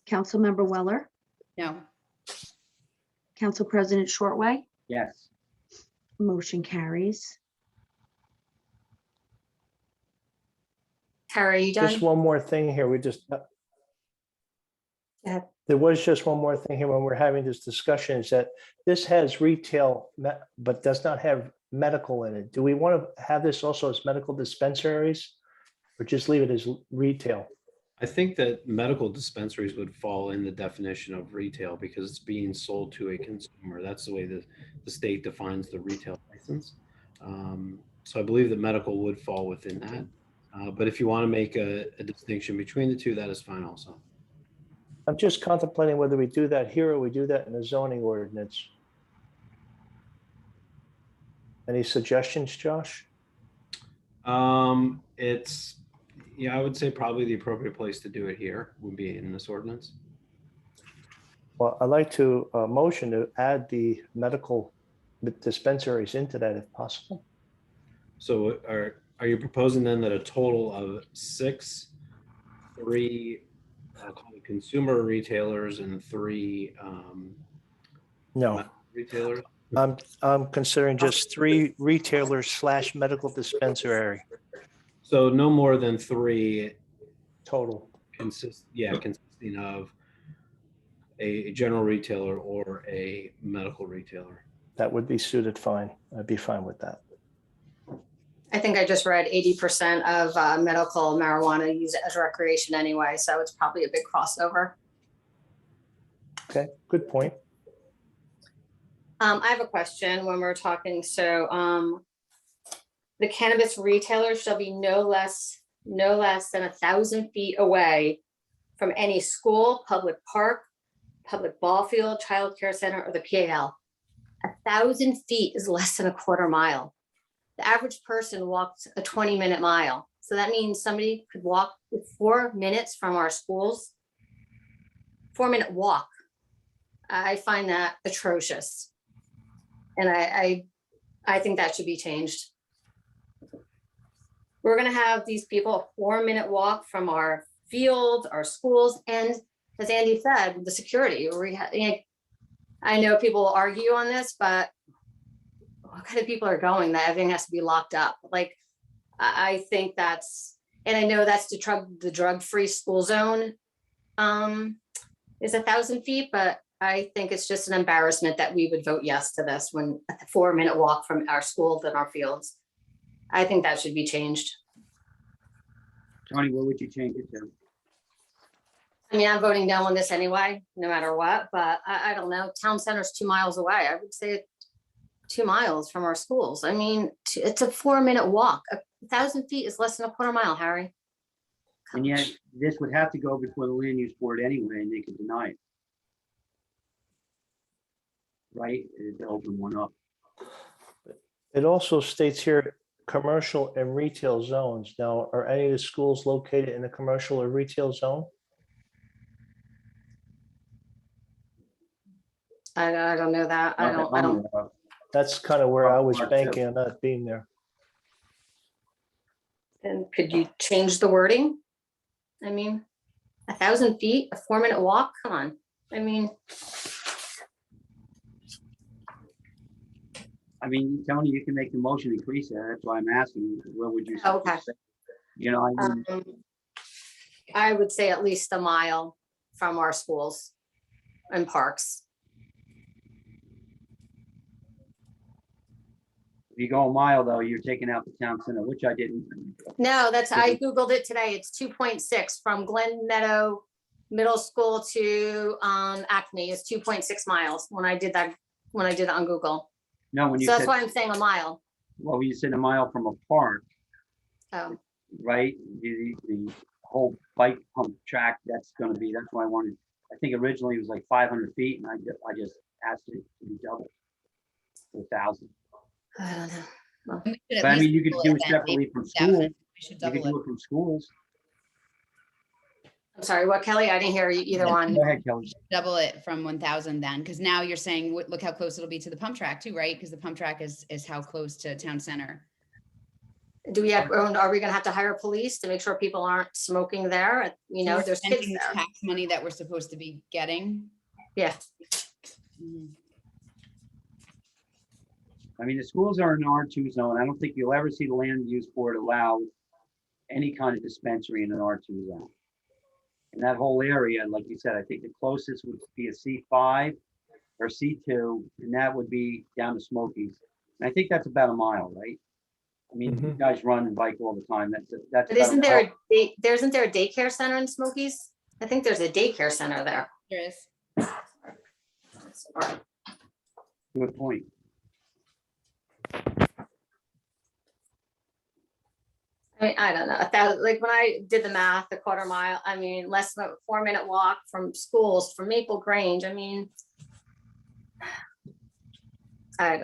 Councilmember Weller, No. Council President Shortway. Yes. Motion carries. Tara, are you Just done? one more thing here. We just. ahead. There was just one more thing here when we're having this discussion is that this has retail, but does not have medical in it. Do we want to have this also as medical dispensaries? Or just leave it as retail? I think that medical dispensaries would fall in the definition of retail because it's being sold to a consumer. That's the way the state defines the retail license. So I believe that medical would fall within that. But if you want to make a distinction between the two, that is fine also. I'm just contemplating whether we do that here or we do that in the zoning ordinance. Any suggestions, Josh? It's, yeah, I would say probably the appropriate place to do it here would be in this ordinance. Well, I'd like to motion to add the medical dispensaries into that if possible. So are you proposing then that a total of 3 I'll call it consumer retailers and 3 No, retailers? I'm considering just 3 retailers / medical dispensary So no more than 3 total. consisting of a general retailer or a medical retailer. That would be suited fine. I'd be fine with that. I think I just read 80% of medical marijuana use it as recreation anyway, so it's probably a big crossover. Okay, good point. I have a question when we're talking, so the cannabis retailer shall be no less than 1,000 feet away from any school, public park, public ball field, childcare center, or the PAL. 1,000 feet is less than a quarter mile. The average person walks a 20-minute mile. So that means somebody could walk 4 minutes from our schools. 4-minute walk. I find that atrocious. And I think that should be changed. We're gonna have these people a 4-minute walk from our fields, our schools, and as Andy said, the security. I know people will argue on this, but what kind of people are going that everything has to be locked up? Like, I think that's, and I know that's the drug-free school zone is 1,000 feet, but I think it's just an embarrassment that we would vote yes to this when a 4-minute walk from our schools and our fields. I think that should be changed. Tony, what would you change it to? I mean, I'm voting no on this anyway, no matter what, but I don't know. Town center's 2 miles away. I would say 2 miles from our schools. I mean, it's a 4-minute walk. 1,000 feet is less than a quarter mile, Harry. And yet this would have to go before the land use board anyway, and they could deny it. Right? To open one up. It also states here, commercial and retail zones. Now, are any of the schools located in a commercial or retail zone? I don't know that. I don't. That's kind of where I was banking on that being there. Then could you change the wording? I mean, 1,000 feet, a 4-minute walk, come on. I mean, Tony, you can make the motion increase that. That's why I'm asking. What would you say? okay. You know, I would say at least a mile from our schools and parks. if you go a mile though, you're taking out the town center, which I didn't. No, I Googled it today. It's 2.6 from Glen Meadow Middle School to Acme is 2.6 miles when I did that on Google. No, when you So that's said, why I'm saying a mile. well, when you said a mile from a park, Oh, right? The whole bike pump track, that's why I wanted, I think originally it was like 500 feet and I just asked it to be double. 1,000. I don't know. Well, We should at But I least mean, you could double do it it then, separately maybe from 2,000. school. We should You could double do it. it from schools. I'm sorry, what, Kelly? I didn't hear you either one. Go ahead, Kelly. Double it from 1,000 then, because now you're saying, look how close it'll be to the pump track too, right? Because the pump track is how close to town center. Do we have, are we gonna have to hire police to make sure people aren't smoking there? You know, We're there's kids spending the there. tax money that we're supposed to be getting. Yeah, Mhm. I mean, the schools are in R2 zone. I don't think you'll ever see the land use board allow any kind of dispensary in an R2 zone. In that whole area, like you said, I think the closest would be a C5 or C2, and that would be down to Smokies. And I think that's about a mile, right? I mean, you guys run and bike all the time. That's But about isn't a there, mile. isn't there a daycare center in Smokies? I think there's a daycare center there. There is. Good point. I mean, I don't know, like when I did the math, a quarter mile, I mean, less than a 4-minute walk from schools, from Maple Grange, I mean. At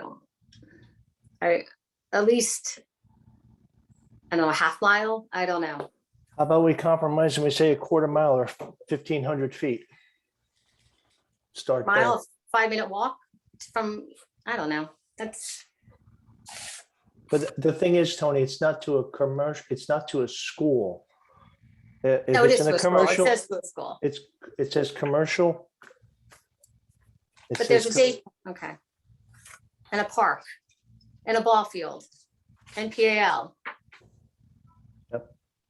least, I don't know, a half mile, I don't know. How about we compromise and we say a quarter mile or 1,500 feet? Start there. Mile, 5-minute walk from, I don't know, that's, But the thing is, Tony, it's not to a commercial, it's not to a school. If no, it it's is in to a a school, it commercial, says to a school, it says commercial. It but there's a says day, okay. And a park, and a ball field, and PAL,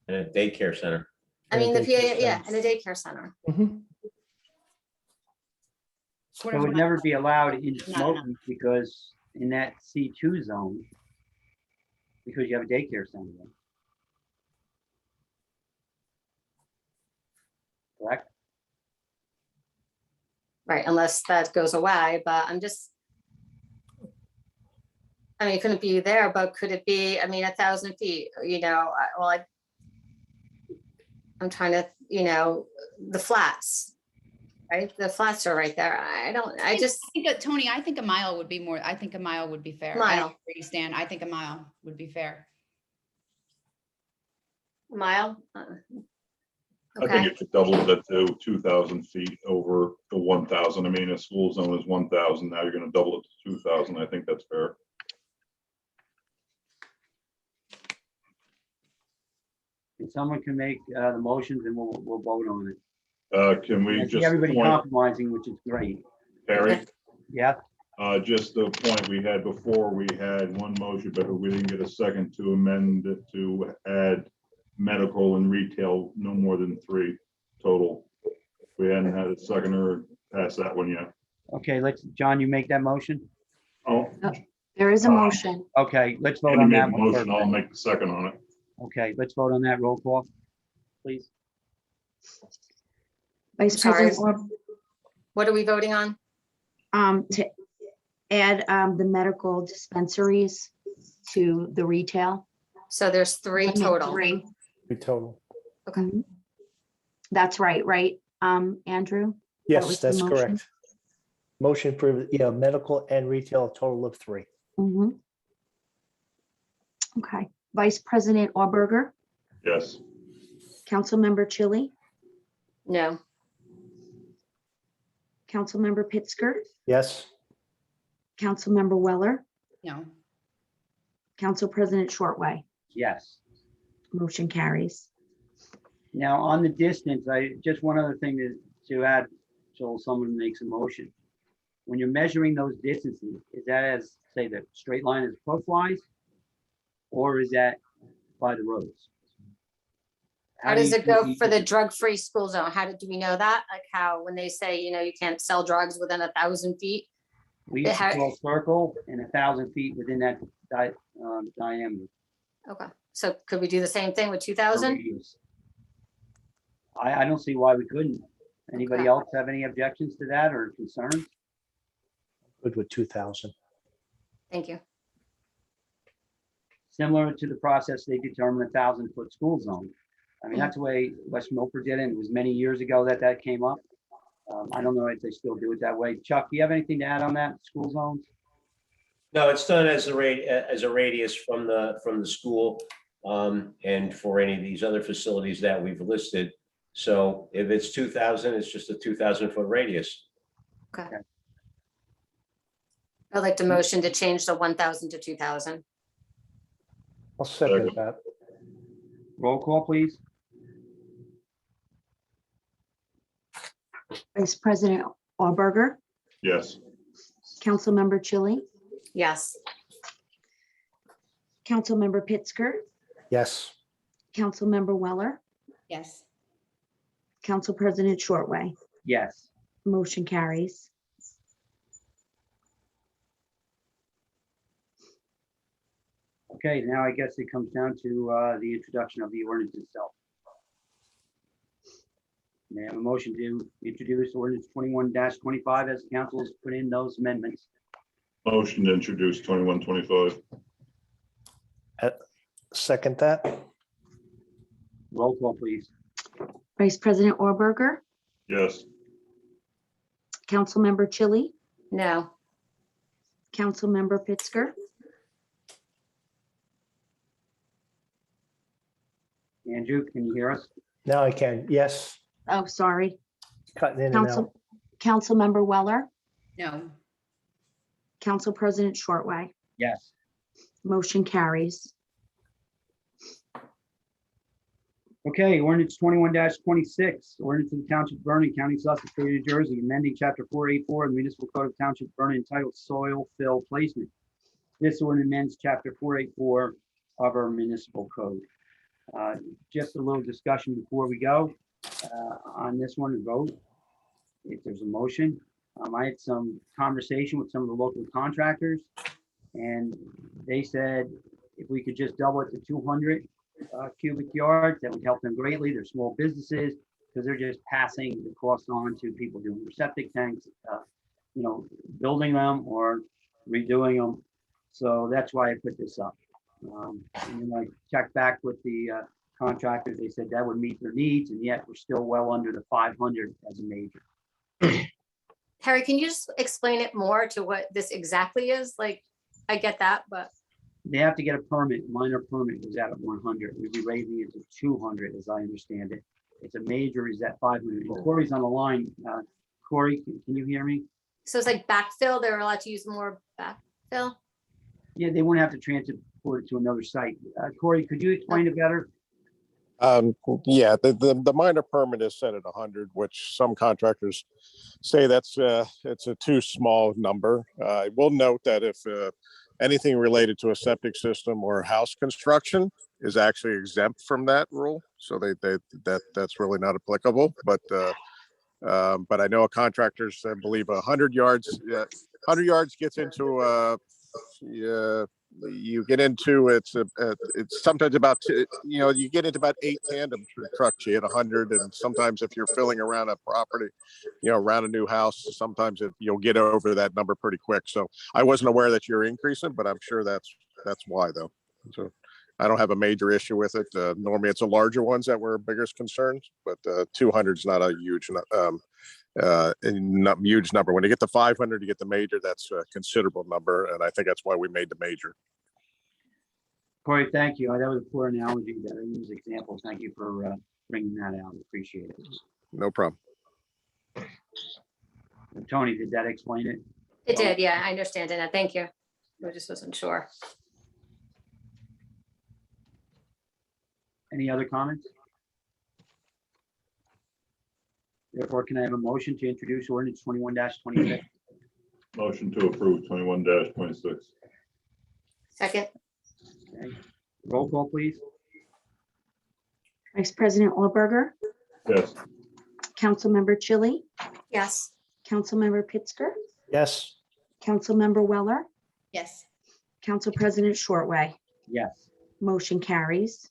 And a daycare center. I mean, the daycare PAL, yeah, center. and a daycare center. Mhm. What So it if would not- never be allowed in Not enough. Smokies because in that C2 zone, because you have a daycare center there. Correct? Right, unless that goes away, but I'm just. I mean, it couldn't be there, but could it be, I mean, 1,000 feet, you know, I'm trying to, you know, the flats. Right, the flats are right there. I just, I think, Tony, I think a mile would be more, I think a mile would be fair. I don't Mile. know where you stand. I think a mile would be fair. mile. I think Okay, if it doubles that to 2,000 feet over the 1,000, I mean, a school zone is 1,000, now you're gonna double it to 2,000, I think that's fair. And someone can make the motions and we'll vote on it. Can we I see just everybody point, compromising, which is great. Harry, Yeah, just the point we had before, we had one motion, but we didn't get a second to amend it to add medical and retail, no more than 3 total. We hadn't had a second or past that one yet. okay, John, you make that motion? Oh, There is a motion. Okay, let's vote Andy on made that the one motion, first. I'll make the second on it. Okay, let's vote on that. Roll call, please. Vice Sorry. President, what are we voting on? to add the medical dispensaries to the retail. So there's 3 Limit total. 3. Total. Okay, Mhm. That's right, Andrew? was Yes, the that's motion? correct. Motion for, yeah, medical and retail, a total of 3. Mhm. Okay, Vice President Auberger, Yes, Councilmember Chili, no, Councilmember Pittsger, Yes, Councilmember Weller, No, Council President Shortway. Yes. Motion carries. Now, on the distance, just one other thing to add, so someone makes a motion. When you're measuring those distances, is that as, say, the straight line as crow flies? Or is that by the roads? how do does you it go think for you- the drug-free school zone? Do we know that? Like how, when they say, you know, you can't sell drugs within 1,000 feet? We used to how- call circle and 1,000 feet within that diameter. Okay, so could we do the same thing with 2,000? radius. I don't see why we couldn't. Anybody Okay. else have any objections to that or concerns? good with 2,000. Thank you. Similar to the process they determined 1,000-foot school zone. I mean, that's the way West Milford did it. It was many years ago that came up. I don't know if they still do it that way. Chuck, do you have anything to add on that, school zones? No, it's done as a radius from the school, and for any of these other facilities that we've listed. So if it's 2,000, it's just a 2,000-foot radius. Okay. I'd like to motion to change the 1,000 to 2,000. I'll second Second. that. Roll call, please. Vice President Auberger, yes, Councilmember Chili, Yes, Councilmember Pittsger, Yes, Councilmember Weller, Yes. Council President Shortway. Yes. Motion carries. Okay, now I guess it comes down to the introduction of the ordinance itself. May I have a motion to introduce ordinance 21-25 as council has put in those amendments? Motion to introduce 2125. Second that? Roll call, please. Vice President Auerberger, Yes. Councilmember Chili, No. Councilmember Pittsger, Andrew, can you hear us? Now I can. Yes. oh, sorry, Cutting in and out. Councilmember Weller, No. Council President Shortway. Yes. Motion carries. Okay, ordinance 21-26, ordinance of the Township of Vernon, County of Sussex, State of New Jersey, amending chapter 484 of the Municipal Code of Township of Vernon entitled Soil Fill Placement. This ordinance amends chapter 484 of our municipal code. Just a little discussion before we go on this one and vote. If there's a motion, I had some conversation with some of the local contractors, and they said if we could just double it to 200 cubic yards, that would help them greatly. They're small businesses because they're just passing the cost on to people doing their septic tanks, building them or redoing them. So that's why I put this up. And then I checked back with the contractors. They said that would meet their needs, and yet we're still well under the 500 as a major. Harry, can you just explain it more to what this exactly is? Like, I get that, but They have to get a permit. Minor permit is at 100. We'd be raising it to 200, as I understand it. It's a major is at 500. And Corey's on the line. Corey, can you hear me? so it's like backfill. They're allowed to use more backfill. Yeah, they wouldn't have to transport it to another site. Corey, could you explain it better? Yeah, the minor permit is set at 100, which some contractors say it's a too small number. I will note that if anything related to a septic system or house construction is actually exempt from that rule, so that's really not applicable. But I know contractors believe 100 yards. 100 yards gets into you get into it's sometimes about you get into about 8 tandem trucks. You hit 100, and sometimes if you're filling around a property, around a new house, sometimes you'll get over that number pretty quick. So I wasn't aware that you're increasing, but I'm sure that's why though. So I don't have a major issue with it. Normally it's the larger ones that were biggest concerns, but 200 is not a huge not huge number. When you get to 500, you get the major. That's a considerable number, and I think that's why we made the major. Corey, thank you. That was a poor analogy that I use example. Thank you for bringing that out. Appreciate it. No problem. Tony, did that explain it? It did, yeah, I understand it. Thank you. I just wasn't sure. Any other comments? Therefore, can I have a motion to introduce ordinance 21-26? Motion to approve 21-26. Second, Okay. Roll call, please. Vice President Auerberger, Yes. Councilmember Chili, yes. Councilmember Pittsger, Yes. Councilmember Weller, Yes. Council President Shortway. Yes. Motion carries.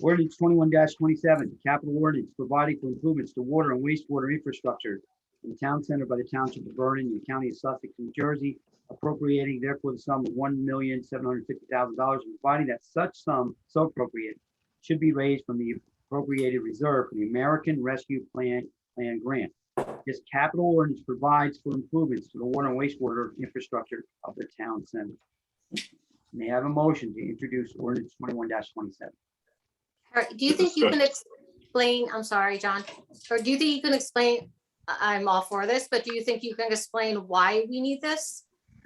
Ordinance 21-27, capital ordinance providing for improvements to water and wastewater infrastructure in the town center by the Township of Vernon in the County of Sussex, New Jersey, appropriating therefore the sum of $1,750,000 and providing that such sum so appropriate should be raised from the appropriated reserve for the American Rescue Plan grant. This capital ordinance provides for improvements to the water and wastewater infrastructure of the town center. May I have a motion to introduce ordinance 21-27? Harry, do you think you can explain, I'm sorry, John, or do you think you can explain, I'm all for this, but do you think you can explain why we need this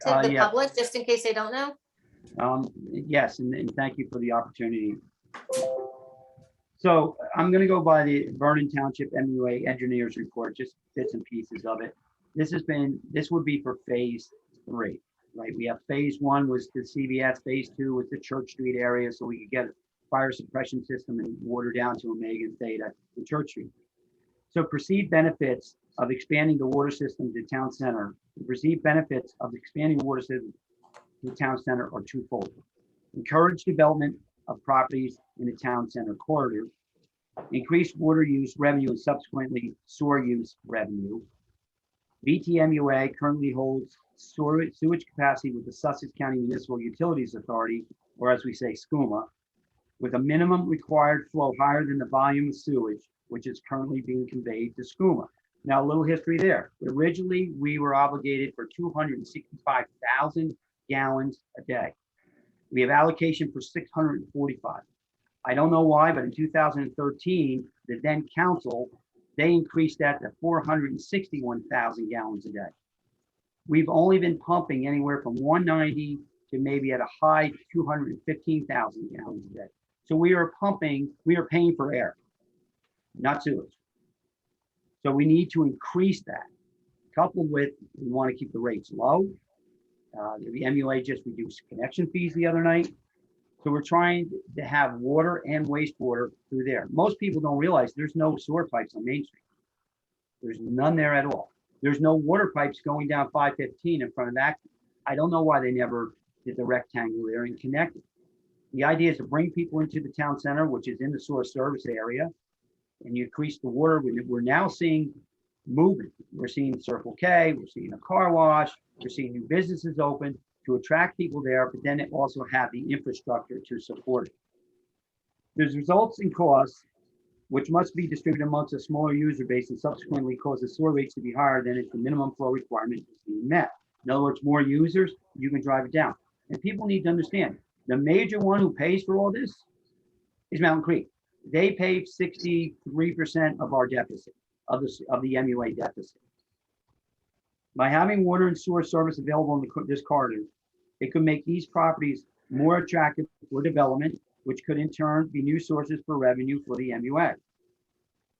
to the Yeah. public, just in case they don't know? Yes, and thank you for the opportunity. So I'm going to go by the Vernon Township MUA engineers report, just bits and pieces of it. This would be for phase 3, right? We have phase 1 was the CVS, phase 2 was the Church Street area, so we could get fire suppression system and water down to Omega and Theta and Church Street. So perceived benefits of expanding the water system to town center, the perceived benefits of expanding the water system to the town center are twofold. Encourage development of properties in the town center corridor, increase water use revenue and subsequently sewer use revenue. VTMUA currently holds sewage capacity with the Sussex County Municipal Utilities Authority, or as we say, SCUMA, with a minimum required flow higher than the volume of sewage, which is currently being conveyed to SCUMA. Now, a little history there. Originally, we were obligated for 265,000 gallons a day. We have allocation for 645. I don't know why, but in 2013, the then council, they increased that to 461,000 gallons a day. We've only been pumping anywhere from 190 to maybe at a high 215,000 gallons a day. So we are paying for air, not sewage. So we need to increase that. Coupled with, we want to keep the rates low. The MUA just reduced connection fees the other night. So we're trying to have water and wastewater through there. Most people don't realize there's no sewer pipes on Main Street. There's none there at all. There's no water pipes going down 515 in front of Acton. I don't know why they never did the rectangle there and connected. The idea is to bring people into the town center, which is in the sewer service area, and you increase the water. We're now seeing movement. We're seeing Circle K, we're seeing a car wash, we're seeing new businesses open to attract people there, but then it also have the infrastructure to support it. There's results in costs, which must be distributed amongst a smaller user base and subsequently cause the sewer rates to be higher than if the minimum flow requirement is being met. In other words, more users, you can drive it down. And people need to understand, the major one who pays for all this is Mountain Creek. They pay 63% of our deficit, of the MUA deficit. By having water and sewer service available in this corridor, it could make these properties more attractive for development, which could in turn be new sources for revenue for the MUA.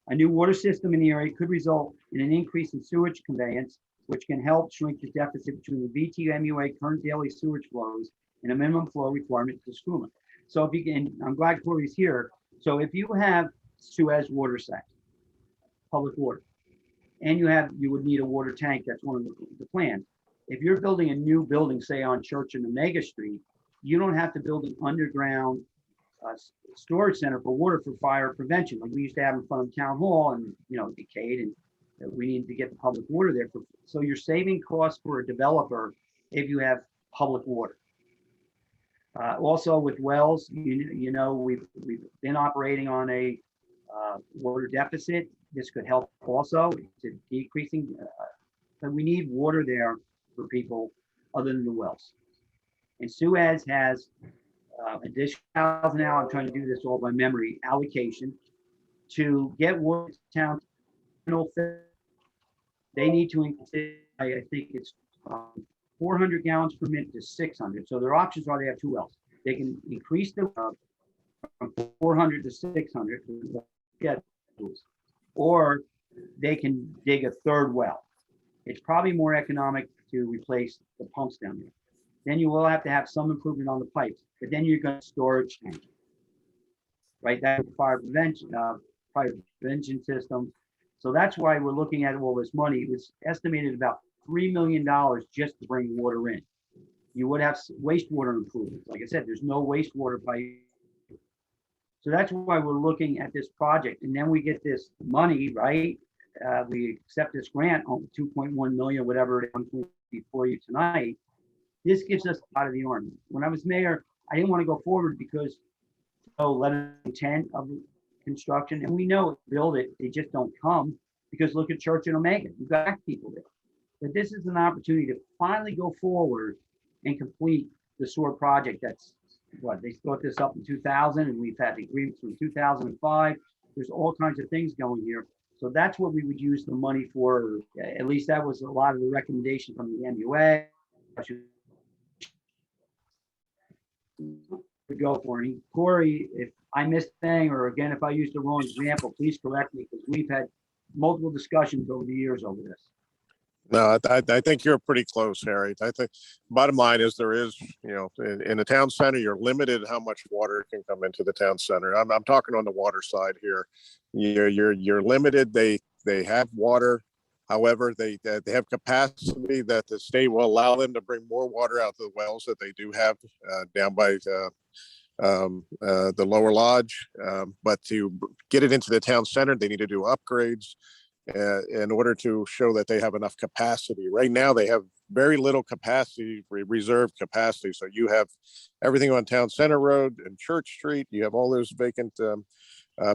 A new water system in the area could result in an increase in sewage conveyance, which can help shrink the deficit between the VTMUA current daily sewage flows and a minimum flow requirement to SCUMA. So if you can, I'm glad Corey's here. So if you have Suez water site, public water, and you would need a water tank, that's one of the plans. If you're building a new building, say on Church and Omega Street, you don't have to build an underground storage center for water for fire prevention, like we used to have in front of Town Hall, and decayed, and we need to get the public water there. So you're saving costs for a developer if you have public water. Also with wells, we've been operating on a water deficit. This could help also. It's decreasing, but we need water there for people other than the wells. And Suez has additional now, I'm trying to do this all by memory, allocation to get water to town. They need to increase, I think it's 400 gallons per minute to 600. So their options are they have two wells. They can increase the from 400 to 600, or they can dig a third well. It's probably more economic to replace the pumps down there. Then you will have to have some improvement on the pipes, but then you're going to storage tank, right? That's fire prevention system. So that's why we're looking at all this money. It was estimated about $3 million just to bring water in. You would have wastewater improvements. Like I said, there's no wastewater pipe. So that's why we're looking at this project. And then we get this money, right? We accept this grant on 2.1 million, whatever it is before you tonight. This gives us out of the army. When I was mayor, I didn't want to go forward because letter of intent of construction, and we know build it, they just don't come because look at Church and Omega. You've got people there. But this is an opportunity to finally go forward and complete the sewer project. That's what they thought this up in 2000, and we've had agreements from 2005. There's all kinds of things going here. So that's what we would use the money for. At least that was a lot of the recommendation from the MUA. To go for it. Corey, if I missed anything, or again, if I used the wrong example, please correct me, because we've had multiple discussions over the years over this. No, I think you're pretty close, Harry. I think bottom line is there is, in the town center, you're limited how much water can come into the town center. I'm talking on the water side here. You're limited. They have water. However, they have capacity that the state will allow them to bring more water out of the wells that they do have down by the lower lodge. But to get it into the town center, they need to do upgrades in order to show that they have enough capacity. Right now, they have very little capacity, reserved capacity. So you have everything on Town Center Road and Church Street. You have all those vacant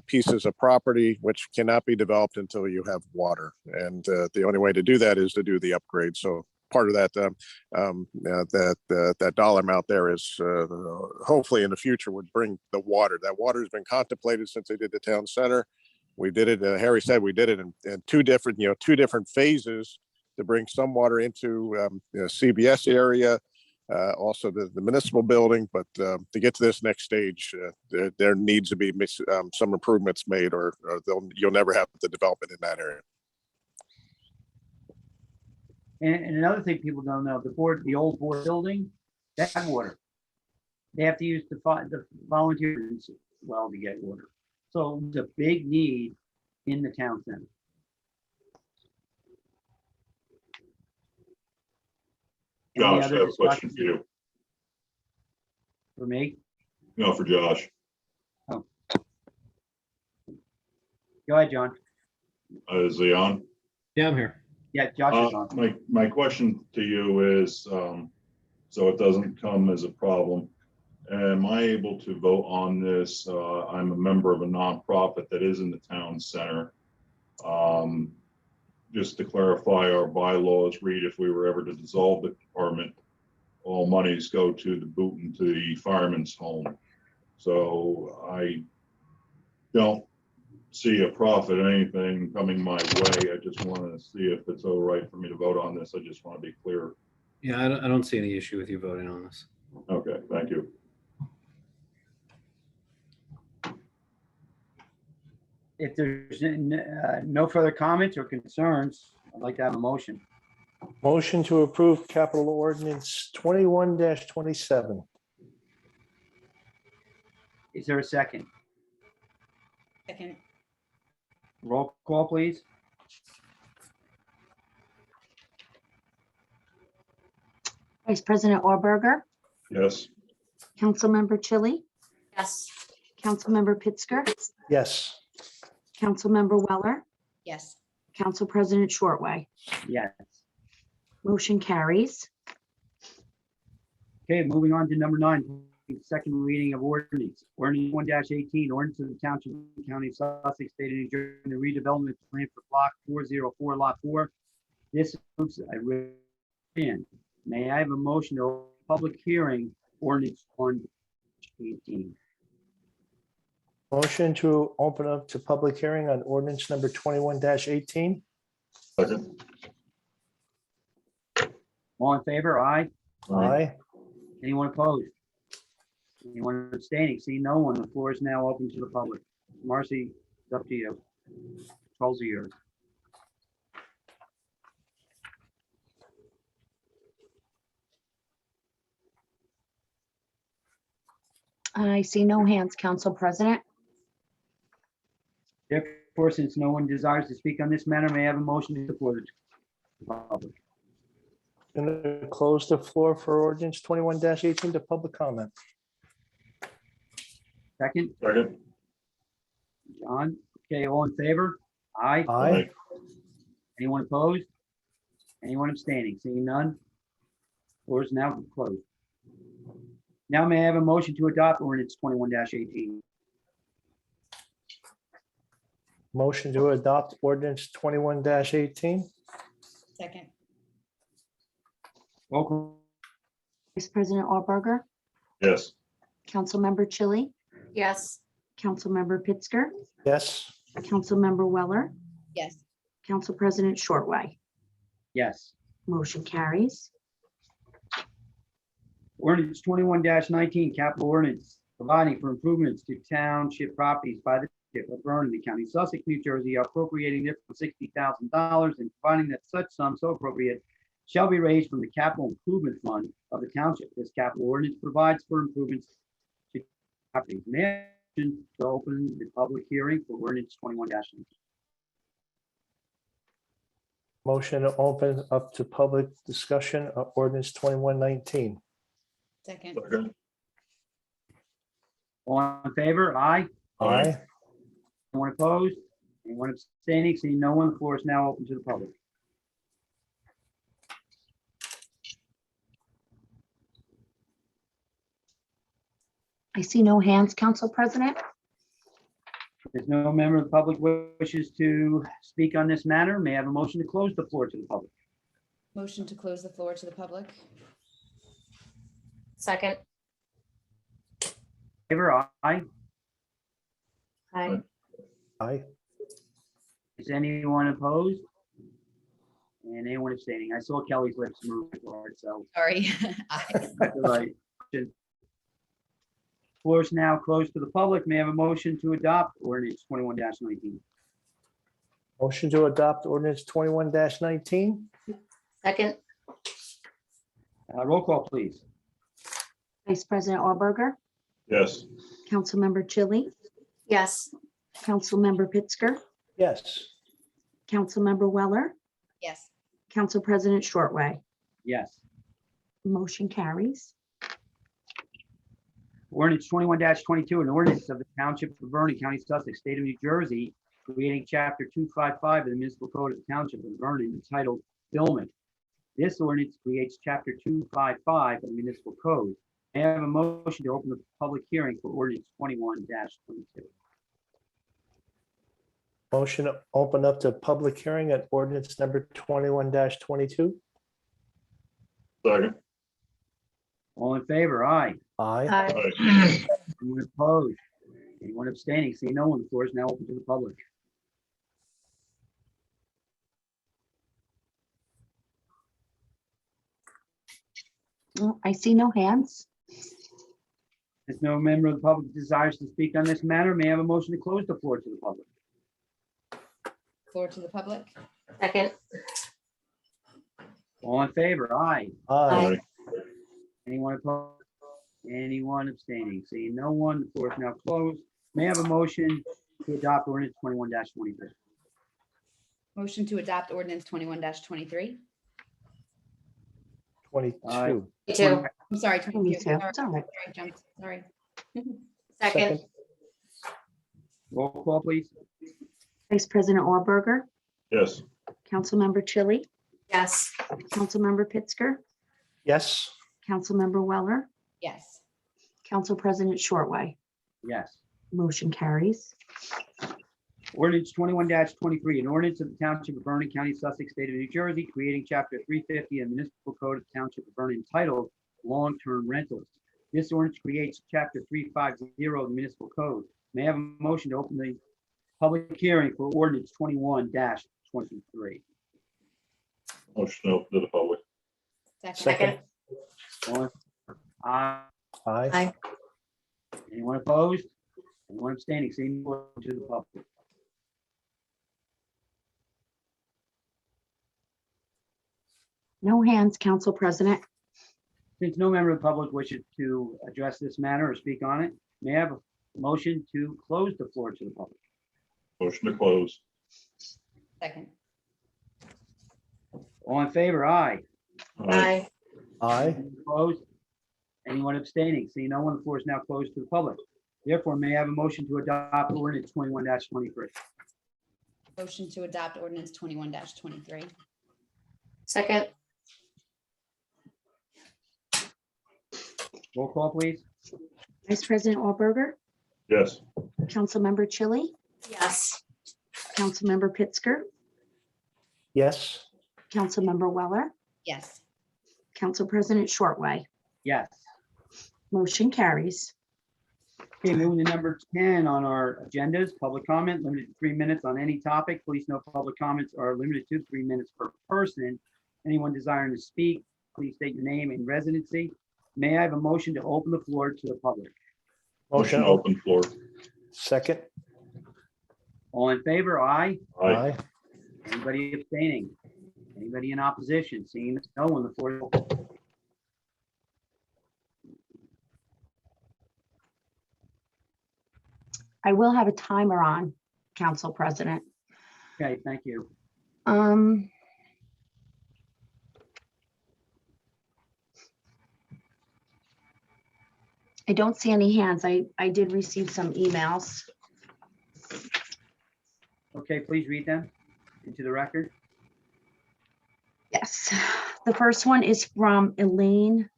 pieces of property which cannot be developed until you have water. And the only way to do that is to do the upgrade. So part of that that dollar amount there is hopefully in the future would bring the water. That water has been contemplated since they did the town center. We did it, Harry said we did it in two different phases to bring some water into CBS area, also the municipal building. But to get to this next stage, there needs to be some improvements made, or you'll never have the development in that area. And another thing people don't know, the old board building, they have water. They have to use the volunteers well to get water. So it's a big need in the town center. Any Josh, I other have a question discussion for you. for me? No, for Josh. Go ahead, John. Is he on? Yeah, I'm here. Yeah, Josh is on. My question to you is, so it doesn't come as a problem, am I able to vote on this? I'm a member of a nonprofit that is in the town center. Just to clarify, our bylaws read if we were ever to dissolve the department, all monies go to the boot and to the fireman's home. So I don't see a profit or anything coming my way. I just want to see if it's all right for me to vote on this. I just want to be clear. Yeah, I don't see any issue with you voting on this. Okay, thank you. If there's no further comments or concerns, I'd like to have a motion. Motion to approve capital ordinance 21-27. Is there a second? Second. Roll call, please. Vice President Auerberger, Yes. Councilmember Chili, Yes. Councilmember Pittsger, Yes. Councilmember Weller, Yes. Council President Shortway. Yes. Motion carries. Okay, moving on to number 9, second reading of ordinance. Ordinance 1-18, ordinance of the Township of County of Sussex, State of New Jersey, the redevelopment plan for block 404, lot 4. This is a written. May I have a motion to open public hearing ordinance 1-18? Motion to open up to public hearing on ordinance number 21-18. Second. All in favor? Aye. Aye. Anyone opposed? Anyone abstaining? See no one. The floor is now open to the public. Marcy, it's up to you. Controls are yours. I see no hands, Council President. Therefore, since no one desires to speak on this matter, may I have a motion to support the public? Going to close the floor for ordinance 21-18 to public comment. Second, Second. John. Okay, all in favor? Aye. Aye. Anyone opposed? Anyone abstaining? Seeing none? Floor is now closed. Now may I have a motion to adopt ordinance 21-18? Motion to adopt ordinance 21-18. Second. Roll call. Vice President Auerberger, Yes. Councilmember Chili, Yes. Councilmember Pittsger, Yes. Councilmember Weller, Yes. Council President Shortway. Yes. Motion carries. Ordinance 21-19, capital ordinance, providing for improvements to township properties by the of Vernon, the County of Sussex, New Jersey, appropriating therefore $60,000 and providing that such sum so appropriate shall be raised from the capital improvement fund of the township. This capital ordinance provides for improvements to properties. May I motion to open the public hearing for ordinance 21-. Motion to open up to public discussion of ordinance 2119. Second. Second. All in favor? Aye. Aye. Anyone opposed? Anyone abstaining? Seeing no one, the floor is now open to the public. I see no hands, Council President. There's no member of the public wishes to speak on this matter. May I have a motion to close the floor to the public? Motion to close the floor to the public. Second. Favor? Aye. Aye. Aye. Is anyone opposed? And anyone abstaining? I saw Kelly's lips move forward, so. Sorry. That's all right. Floor is now closed to the public. May I have a motion to adopt ordinance 21-19? Motion to adopt ordinance 21-19. Second. Roll call, please. Vice President Auerberger, Yes. Councilmember Chili, Yes. Councilmember Pittsger, Yes. Councilmember Weller, Yes. Council President Shortway. Yes. Motion carries. Ordinance 21-22, an ordinance of the Township of Vernon, County of Sussex, State of New Jersey, creating Chapter 255 of the Municipal Code of the Township of Vernon entitled Billment. This ordinance creates Chapter 255 of the Municipal Code. May I have a motion to open the public hearing for ordinance 21-22? Motion to open up to public hearing at ordinance number 21-22. Second. All in favor? Aye. Aye. Aye. Anyone opposed? Anyone abstaining? Seeing no one, the floor is now open to the public. Oh, I see no hands. If no member of the public desires to speak on this matter, may I have a motion to close the floor to the public? Floor to the public. Second. All in favor? Aye. Aye. Anyone opposed? Anyone abstaining? Seeing no one, the floor is now closed. May I have a motion to adopt ordinance 21-23? Motion to adopt ordinance 21-23. 22. Me too. I'm sorry, 22. Me too. Sorry, It's all right. sorry, jumped. Sorry. Second. Roll call, please. Vice President Auerberger, Yes. Councilmember Chili, Yes. Councilmember Pittsger, Yes. Councilmember Weller, Yes. Council President Shortway. Yes. Motion carries. Ordinance 21-23, an ordinance of the Township of Vernon, County of Sussex, State of New Jersey, creating Chapter 350 of the Municipal Code of the Township of Vernon entitled Long-Term Rentals. This ordinance creates Chapter 350 of the Municipal Code. May I have a motion to open the public hearing for ordinance 21-23? Motion to open to the public. Second. All in- Aye. Aye. Aye. Anyone opposed? Anyone abstaining? Seeing no one, to the public. No hands, Council President. Since no member of the public wishes to address this matter or speak on it, may I have a motion to close the floor to the public? Motion to close. Second. All in favor? Aye. Aye. Aye. Anyone opposed? Anyone abstaining? Seeing no one, the floor is now closed to the public. Therefore, may I have a motion to adopt ordinance 21-23? Motion to adopt ordinance 21-23. Second. Roll call, please. Vice President Auerberger, Yes. Councilmember Chili, Yes. Councilmember Pittsger, Yes. Councilmember Weller, Yes. Council President Shortway. Yes. Motion carries. Okay, moving to number 10 on our agendas, public comment, limited to 3 minutes on any topic. Please note public comments are limited to 3 minutes per person. Anyone desiring to speak, please state your name and residency. May I have a motion to open the floor to the public? Motion Motion to open floor. Second. All in favor? Aye. Aye. Anybody abstaining? Anybody in opposition? Seeing no one, the floor is open. I will have a timer on, Council President. Okay, thank you. I don't see any hands. I did receive some emails. Okay, please read them into the record. Yes, the first one is from Elaine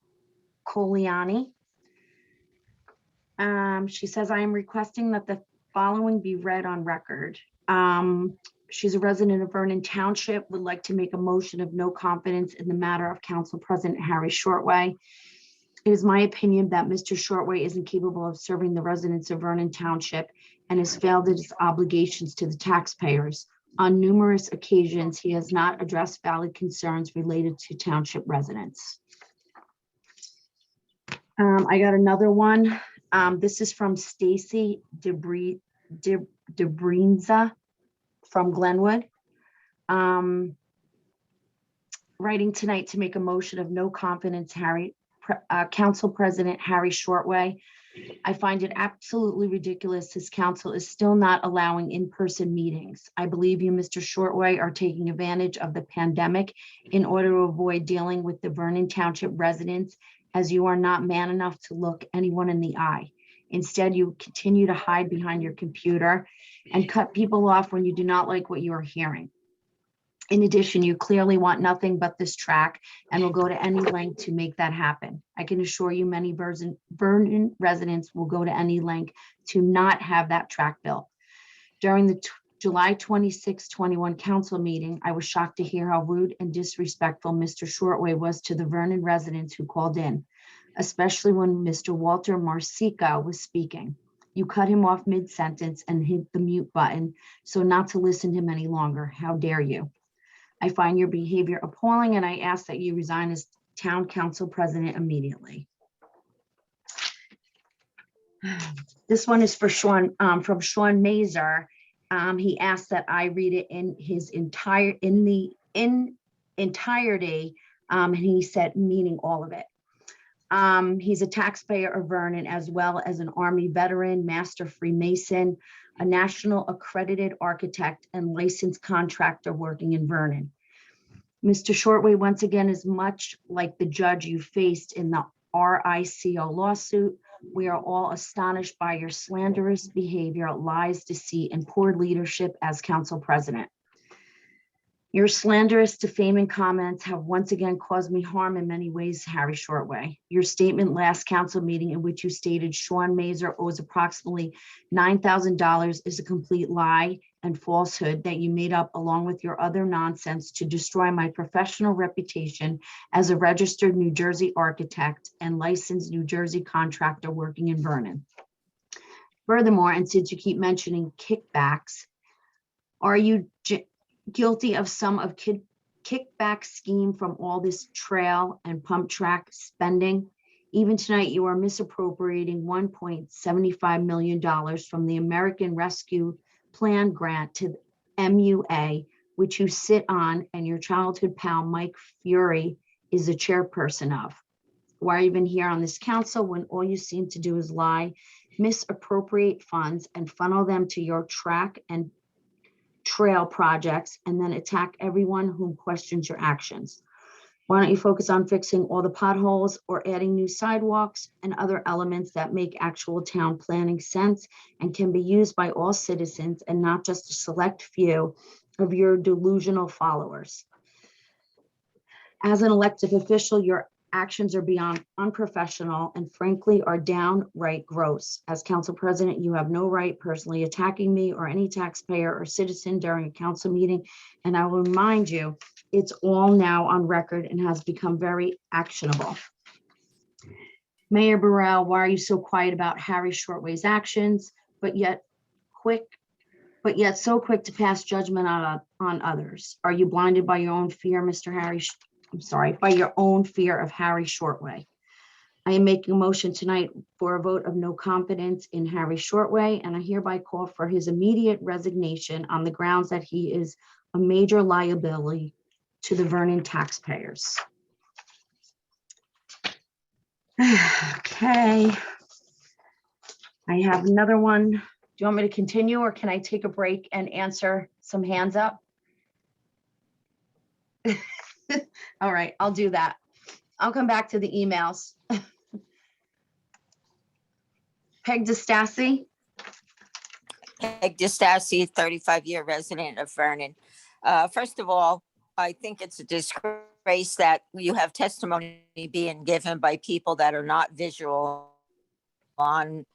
Coliani. She says, I am requesting that the following be read on record. She's a resident of Vernon Township, would like to make a motion of no confidence in the matter of Council President Harry Shortway. It is my opinion that Mr. Shortway isn't capable of serving the residents of Vernon Township and has failed its obligations to the taxpayers. On numerous occasions, he has not addressed valid concerns related to township residents. I got another one. This is from Stacy DeBrinza from Glenwood. Writing tonight to make a motion of no confidence, Council President Harry Shortway. I find it absolutely ridiculous his council is still not allowing in-person meetings. I believe you, Mr. Shortway, are taking advantage of the pandemic in order to avoid dealing with the Vernon Township residents, as you are not man enough to look anyone in the eye. Instead, you continue to hide behind your computer and cut people off when you do not like what you are hearing. In addition, you clearly want nothing but this track and will go to any length to make that happen. I can assure you many Vernon residents will go to any length to not have that track built. During the July 26, 21 council meeting, I was shocked to hear how rude and disrespectful Mr. Shortway was to the Vernon residents who called in, especially when Mr. Walter Marsica was speaking. You cut him off mid-sentence and hit the mute button so not to listen to him any longer. How dare you? I find your behavior appalling and I ask that you resign as town council president immediately. This one is for Sean, from Sean Mazer. He asked that I read it in his entirety, and he said, meaning all of it. He's a taxpayer of Vernon, as well as an Army veteran, master Freemason, a national accredited architect and licensed contractor working in Vernon. Mr. Shortway, once again, is much like the judge you faced in the RICO lawsuit. We are all astonished by your slanderous behavior, lies, deceit, and poor leadership as council president. Your slanderous, defaming comments have once again caused me harm in many ways, Harry Shortway. Your statement last council meeting in which you stated Sean Mazer owes approximately $9,000 is a complete lie and falsehood that you made up along with your other nonsense to destroy my professional reputation as a registered New Jersey architect and licensed New Jersey contractor working in Vernon. Furthermore, and since you keep mentioning kickbacks, are you guilty of some of kickback scheme from all this trail and pump track spending? Even tonight, you are misappropriating $1.75 million from the American Rescue Plan grant to the MUA, which you sit on and your childhood pal Mike Fury is the chairperson of. Why are you even here on this council when all you seem to do is lie, misappropriate funds and funnel them to your track and trail projects and then attack everyone who questions your actions? Why don't you focus on fixing all the potholes or adding new sidewalks and other elements that make actual town planning sense and can be used by all citizens and not just a select few of your delusional followers? As an elected official, your actions are beyond unprofessional and frankly are downright gross. As council president, you have no right personally attacking me or any taxpayer or citizen during a council meeting. And I will remind you, it's all now on record and has become very actionable. Mayor Burrell, why are you so quiet about Harry Shortway's actions, but yet so quick to pass judgment on others? Are you blinded by your own fear, by your own fear of Harry Shortway? I am making a motion tonight for a vote of no confidence in Harry Shortway, and I hereby call for his immediate resignation on the grounds that he is a major liability to the Vernon taxpayers. Okay. I have another one. Do you want me to continue, or can I take a break and answer some hands up? All right, I'll do that. I'll come back to the emails. Peg DeStassi. Peg DeStassi, 35-year resident of Vernon. First of all, I think it's a disgrace that you have testimony being given by people that are not visual on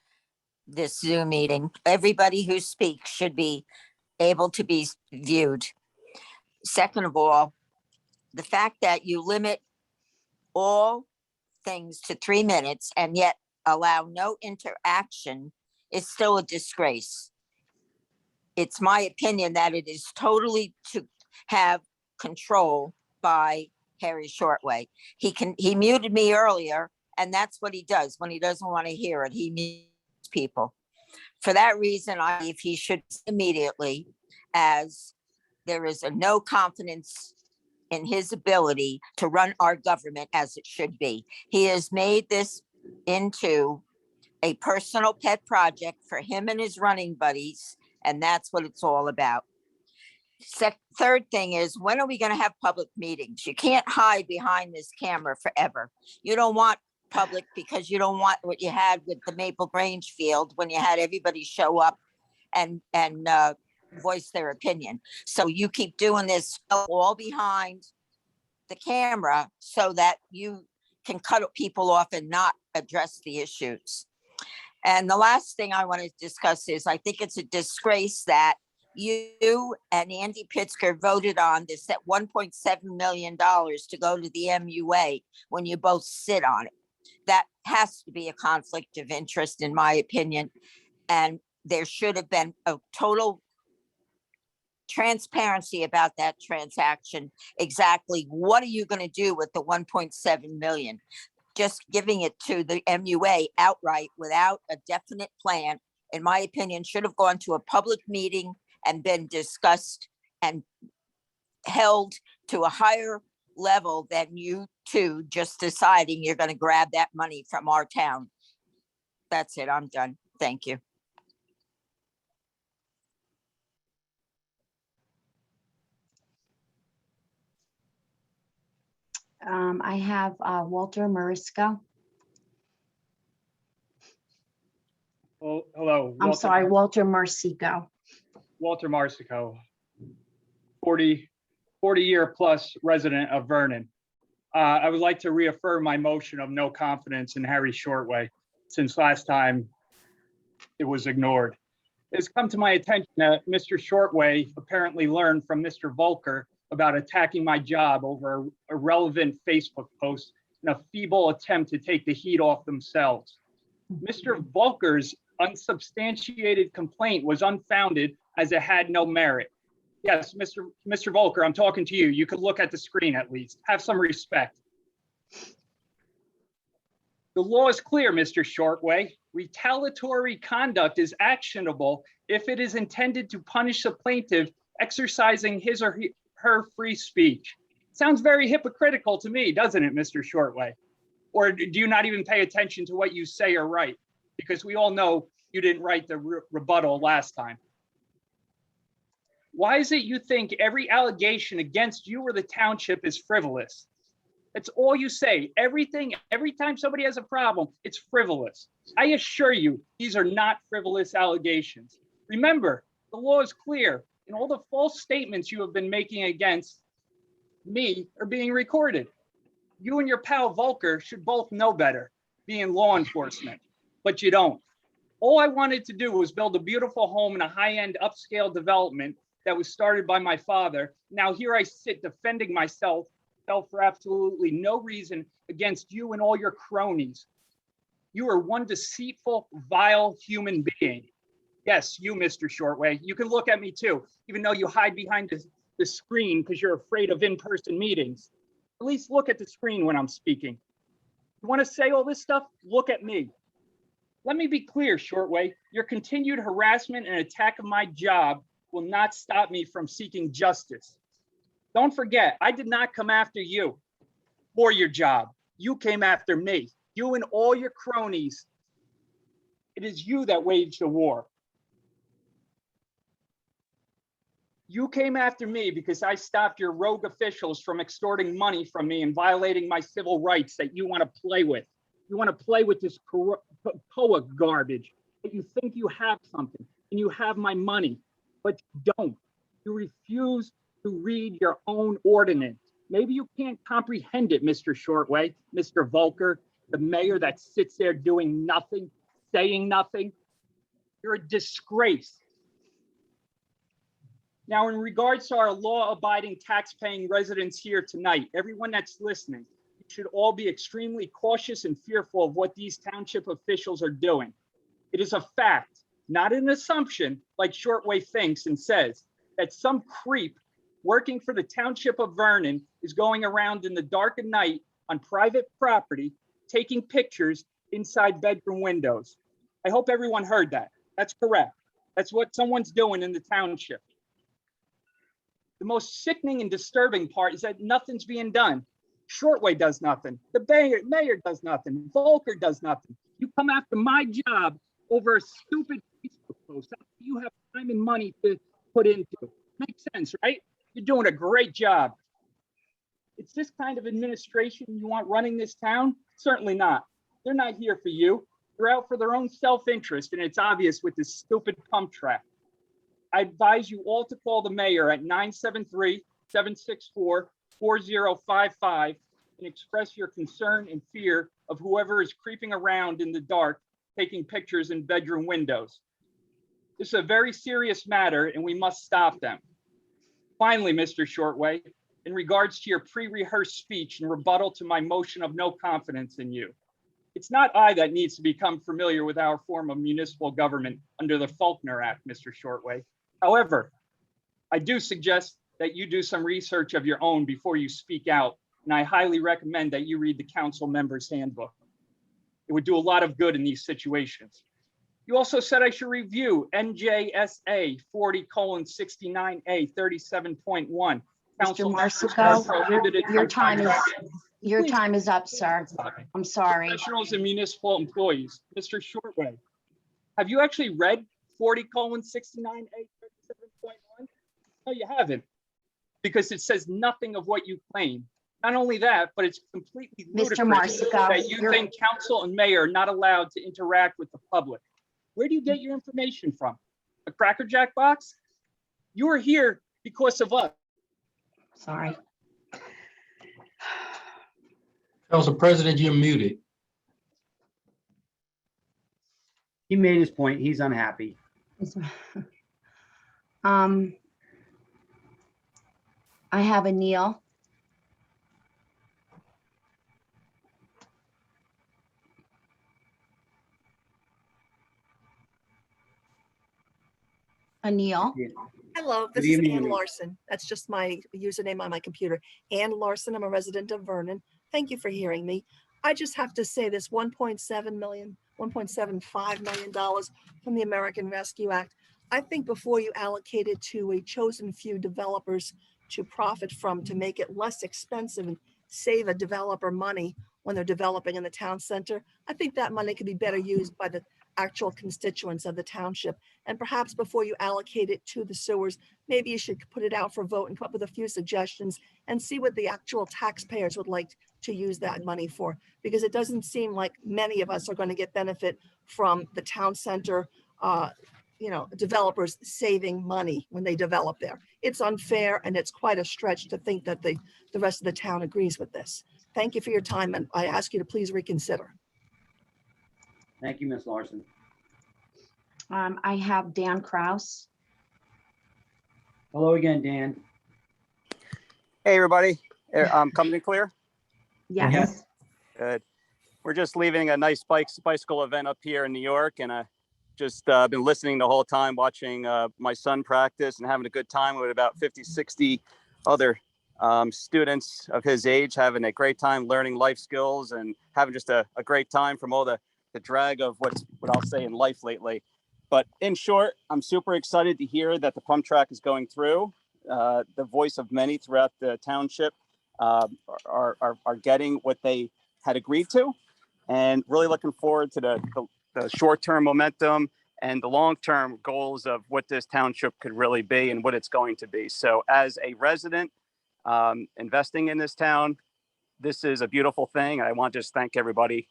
this Zoom meeting. Everybody who speaks should be able to be viewed. Second of all, the fact that you limit all things to 3 minutes and yet allow no interaction is still a disgrace. It's my opinion that it is totally to have control by Harry Shortway. He muted me earlier, and that's what he does when he doesn't want to hear it. He mutes people. For that reason, I believe he should immediately, as there is a no confidence in his ability to run our government as it should be. He has made this into a personal pet project for him and his running buddies, and that's what it's all about. Third thing is, when are we going to have public meetings? You can't hide behind this camera forever. You don't want public because you don't want what you had with the Maple Grange field when you had everybody show up and voice their opinion. So you keep doing this all behind the camera so that you can cut people off and not address the issues. And the last thing I want to discuss is I think it's a disgrace that you and Andy Pitzker voted on this at $1.7 million to go to the MUA when you both sit on it. That has to be a conflict of interest, in my opinion. And there should have been a total transparency about that transaction. Exactly what are you going to do with the 1.7 million? Just giving it to the MUA outright without a definite plan, in my opinion, should have gone to a public meeting and been discussed and held to a higher level than you two just deciding you're going to grab that money from our town. That's it. I'm done. Thank you. I have Walter Marisco. Oh, hello. I'm sorry, Walter Marsico. Walter Marsico, 40-year plus resident of Vernon. I would like to reaffirm my motion of no confidence in Harry Shortway, since last time it was ignored. It's come to my attention that Mr. Shortway apparently learned from Mr. Volker about attacking my job over a relevant Facebook post in a feeble attempt to take the heat off themselves. Mr. Volker's unsubstantiated complaint was unfounded as it had no merit. Yes, Mr. Volker, I'm talking to you. You could look at the screen at least. Have some respect. The law is clear, Mr. Shortway. Retaliatory conduct is actionable if it is intended to punish the plaintiff exercising his or her free speech. Sounds very hypocritical to me, doesn't it, Mr. Shortway? Or do you not even pay attention to what you say or write? Because we all know you didn't write the rebuttal last time. Why is it you think every allegation against you or the township is frivolous? That's all you say. Every time somebody has a problem, it's frivolous. I assure you, these are not frivolous allegations. Remember, the law is clear, and all the false statements you have been making against me are being recorded. You and your pal Volker should both know better, being law enforcement, but you don't. All I wanted to do was build a beautiful home in a high-end upscale development that was started by my father. Now here I sit defending myself for absolutely no reason against you and all your cronies. You are one deceitful, vile human being. Yes, you, Mr. Shortway. You can look at me too, even though you hide behind the screen because you're afraid of in-person meetings. At least look at the screen when I'm speaking. You want to say all this stuff? Look at me. Let me be clear, Shortway. Your continued harassment and attack of my job will not stop me from seeking justice. Don't forget, I did not come after you for your job. You came after me. You and all your cronies. It is you that waged the war. You came after me because I stopped your rogue officials from extorting money from me and violating my civil rights that you want to play with. You want to play with this POA garbage, that you think you have something and you have my money, but you don't. You refuse to read your own ordinance. Maybe you can't comprehend it, Mr. Shortway, Mr. Volker, the mayor that sits there doing nothing, saying nothing. You're a disgrace. Now, in regards to our law-abiding, tax-paying residents here tonight, everyone that's listening, you should all be extremely cautious and fearful of what these township officials are doing. It is a fact, not an assumption, like Shortway thinks and says, that some creep working for the township of Vernon is going around in the dark of night on private property, taking pictures inside bedroom windows. I hope everyone heard that. That's correct. That's what someone's doing in the township. The most sickening and disturbing part is that nothing's being done. Shortway does nothing. The mayor does nothing. Volker does nothing. You come after my job over a stupid Facebook post that you have time and money to put into. Makes sense, right? You're doing a great job. It's this kind of administration you want running this town? Certainly not. They're not here for you. They're out for their own self-interest, and it's obvious with this stupid pump track. I advise you all to call the mayor at 973-764-4055 and express your concern and fear of whoever is creeping around in the dark, taking pictures in bedroom windows. This is a very serious matter, and we must stop them. Finally, Mr. Shortway, in regards to your pre-rehearsed speech in rebuttal to my motion of no confidence in you, it's not I that needs to become familiar with our form of municipal government under the Faulkner Act, Mr. Shortway. However, I do suggest that you do some research of your own before you speak out, and I highly recommend that you read the council member's handbook. It would do a lot of good in these situations. You also said I should review NJSA 40:69A 37.1. Mr. Marsico, your time is up, sir. I'm sorry. Professionals and municipal employees. Mr. Shortway, have you actually read 40:69A 37.1? No, you haven't, because it says nothing of what you claim. Not only that, but it's completely ludicrous that you think council and mayor are not allowed to interact with the public. Where do you get your information from? A Cracker Jack box? You are here because of us. Sorry. Council President, you're muted. He made his point. He's unhappy. I have a Neil. Anil. Hello, Good this is evening, Ann Anil. Larson. That's just my username on my computer. Ann Larson, I'm a resident of Vernon. Thank you for hearing me. I just have to say this $1.75 million from the American Rescue Act. I think before you allocate it to a chosen few developers to profit from, to make it less expensive and save a developer money when they're developing in the town center, I think that money could be better used by the actual constituents of the township. And perhaps before you allocate it to the sewers, maybe you should put it out for vote and come up with a few suggestions and see what the actual taxpayers would like to use that money for. Because it doesn't seem like many of us are going to get benefit from the town center, developers saving money when they develop there. It's unfair, and it's quite a stretch to think that the rest of the town agrees with this. Thank you for your time, and I ask you to please reconsider. Thank you, Ms. Larson. I have Dan Kraus. Hello again, Dan. Hey, everybody. Coming in clear? Yes. Good. We're just leaving a nice bicycle event up here in New York, and I just been listening the whole time, watching my son practice and having a good time with about 50, 60 other students of his age having a great time learning life skills and having just a great time from all the drag of what I'll say in life lately. But in short, I'm super excited to hear that the pump track is going through. The voice of many throughout the township are getting what they had agreed to, and really looking forward to the short-term momentum and the long-term goals of what this township could really be and what it's going to be. So as a resident investing in this town, this is a beautiful thing. I want to just thank everybody.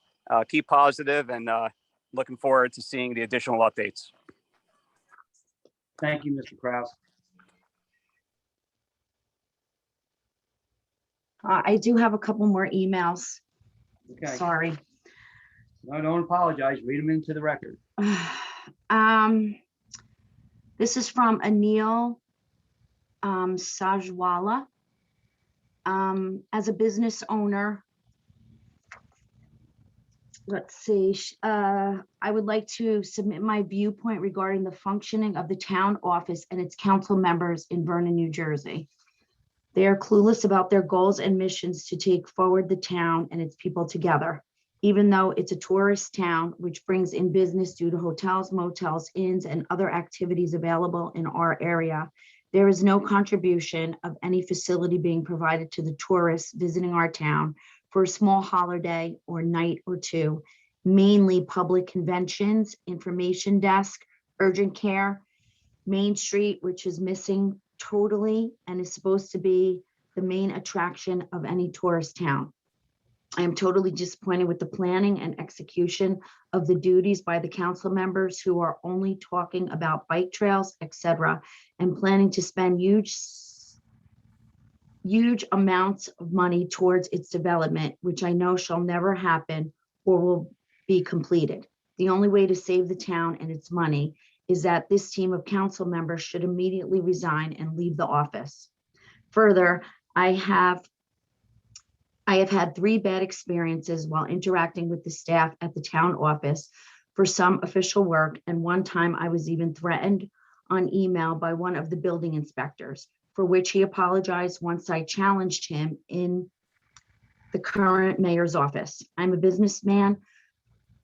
Keep positive, and looking forward to seeing the additional updates. Thank you, Mr. Kraus. I do have a couple more emails. Okay. Sorry. No, don't apologize. Read them into the record. This is from Anil Sajwala. As a business owner, let's see, I would like to submit my viewpoint regarding the functioning of the town office and its council members in Vernon, New Jersey. They are clueless about their goals and missions to take forward the town and its people together. Even though it's a tourist town, which brings in business due to hotels, motels, inns, and other activities available in our area, there is no contribution of any facility being provided to the tourists visiting our town for a small holiday or night or two, mainly public conventions, information desk, urgent care, Main Street, which is missing totally and is supposed to be the main attraction of any tourist town. I am totally disappointed with the planning and execution of the duties by the council members who are only talking about bike trails, etc., and planning to spend huge amounts of money towards its development, which I know shall never happen or will be completed. The only way to save the town and its money is that this team of council members should immediately resign and leave the office. Further, I have had 3 bad experiences while interacting with the staff at the town office for some official work, and one time I was even threatened on email by one of the building inspectors, for which he apologized once I challenged him in the current mayor's office. I'm a businessman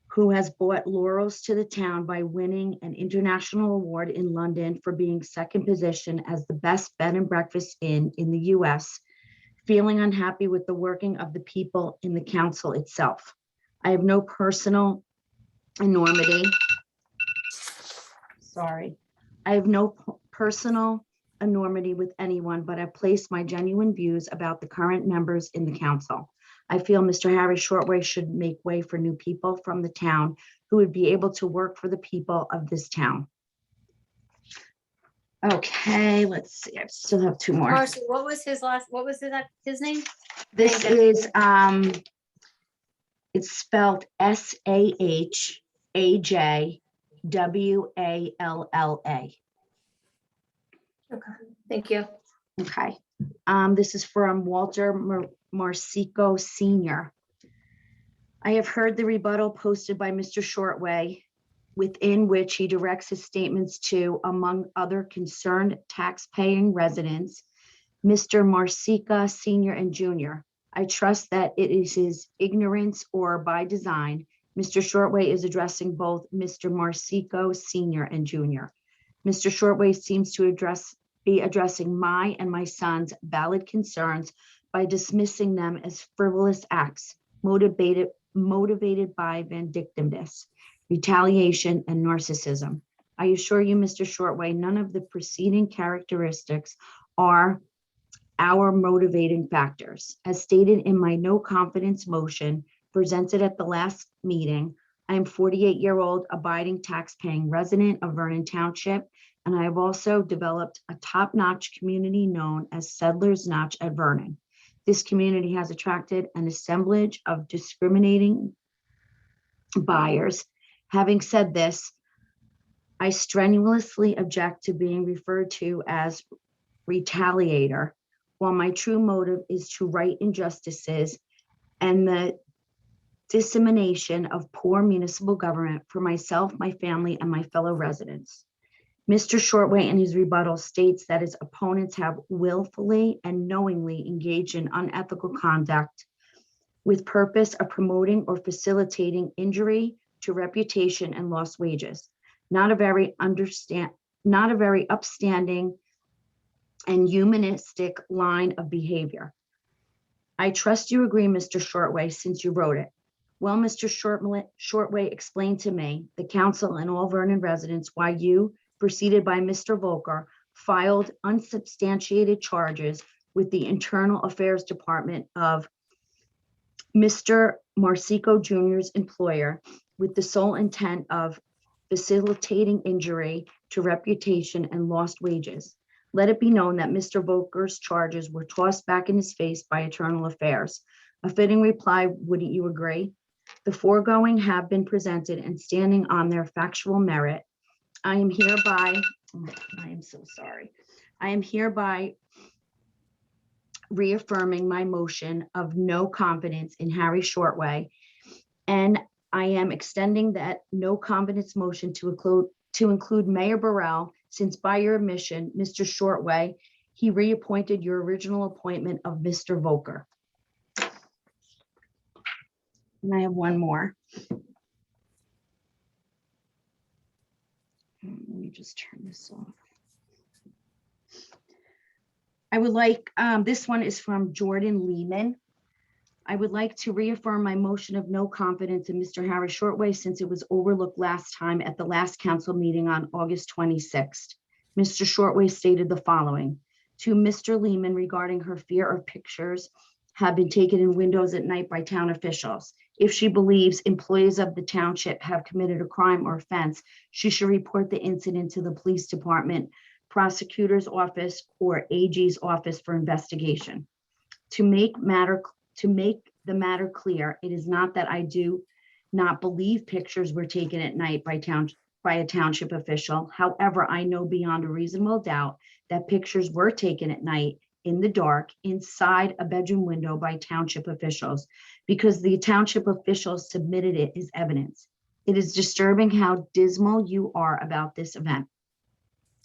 who has brought laurels to the town by winning an international award in London for being second position as the best bed and breakfast inn in the US, feeling unhappy with the working of the people in the council itself. I have no personal enormity. Sorry. I have no personal enormity with anyone, but I place my genuine views about the current members in the council. I feel Mr. Harry Shortway should make way for new people from the town who would be able to work for the people of this town. Okay, let's see. I still have 2 more. Marcy, what was his name? This is, it's spelled SAHAJWALLA. Okay, thank you. Okay. This is from Walter Marsico Sr. I have heard the rebuttal posted by Mr. Shortway, within which he directs his statements to, among other concerned tax-paying residents, Mr. Marsica Sr. and Jr. I trust that it is his ignorance or by design. Mr. Shortway is addressing both Mr. Marsico Sr. and Jr. Mr. Shortway seems to be addressing my and my son's valid concerns by dismissing them as frivolous acts motivated by vindictiveness, retaliation, and narcissism. I assure you, Mr. Shortway, none of the preceding characteristics are our motivating factors. As stated in my no confidence motion presented at the last meeting, I am 48-year-old abiding tax-paying resident of Vernon Township, and I have also developed a top-notch community known as Settlers Notch at Vernon. This community has attracted an assemblage of discriminating buyers. Having said this, I strenuously object to being referred to as retaliator, while my true motive is to right injustices and the dissemination of poor municipal government for myself, my family, and my fellow residents. Mr. Shortway in his rebuttal states that his opponents have willfully and knowingly engaged in unethical conduct with purpose of promoting or facilitating injury to reputation and lost wages. Not a very upstanding and humanistic line of behavior. I trust you agree, Mr. Shortway, since you wrote it. Well, Mr. Shortway explained to me, the council and all Vernon residents, why you, preceded by Mr. Volker, filed unsubstantiated charges with the Internal Affairs Department of Mr. Marsico Jr.'s employer with the sole intent of facilitating injury to reputation and lost wages. Let it be known that Mr. Volker's charges were tossed back in his face by Internal Affairs. A fitting reply, wouldn't you agree? The foregoing have been presented and standing on their factual merit, I am hereby reaffirming my motion of no confidence in Harry Shortway, and I am extending that no confidence motion to include Mayor Burrell, since by your admission, Mr. Shortway, he reappointed your original appointment of Mr. Volker. And I have one more. Let me just turn this off. I would like, this one is from Jordan Lehman. I would like to reaffirm my motion of no confidence in Mr. Harry Shortway since it was overlooked last time at the last council meeting on August 26th. Mr. Shortway stated the following: to Mr. Lehman regarding her fear of pictures have been taken in windows at night by town officials. If she believes employees of the township have committed a crime or offense, she should report the incident to the police department, prosecutor's office, or AG's office for investigation. To make the matter clear, it is not that I do not believe pictures were taken at night by a township official. However, I know beyond a reasonable doubt that pictures were taken at night in the dark inside a bedroom window by township officials because the township officials submitted it as evidence. It is disturbing how dismal you are about this event.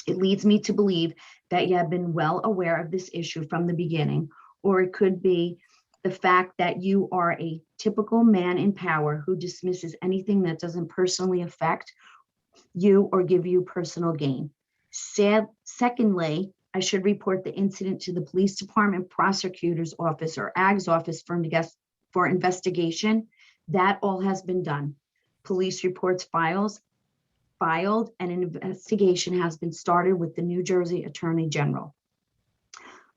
It leads me to believe that you have been well aware of this issue from the beginning, or it could be the fact that you are a typical man in power who dismisses anything that doesn't personally affect you or give you personal gain. Secondly, I should report the incident to the police department, prosecutor's office, or AG's office for investigation. That all has been done. Police reports filed, and an investigation has been started with the New Jersey Attorney General.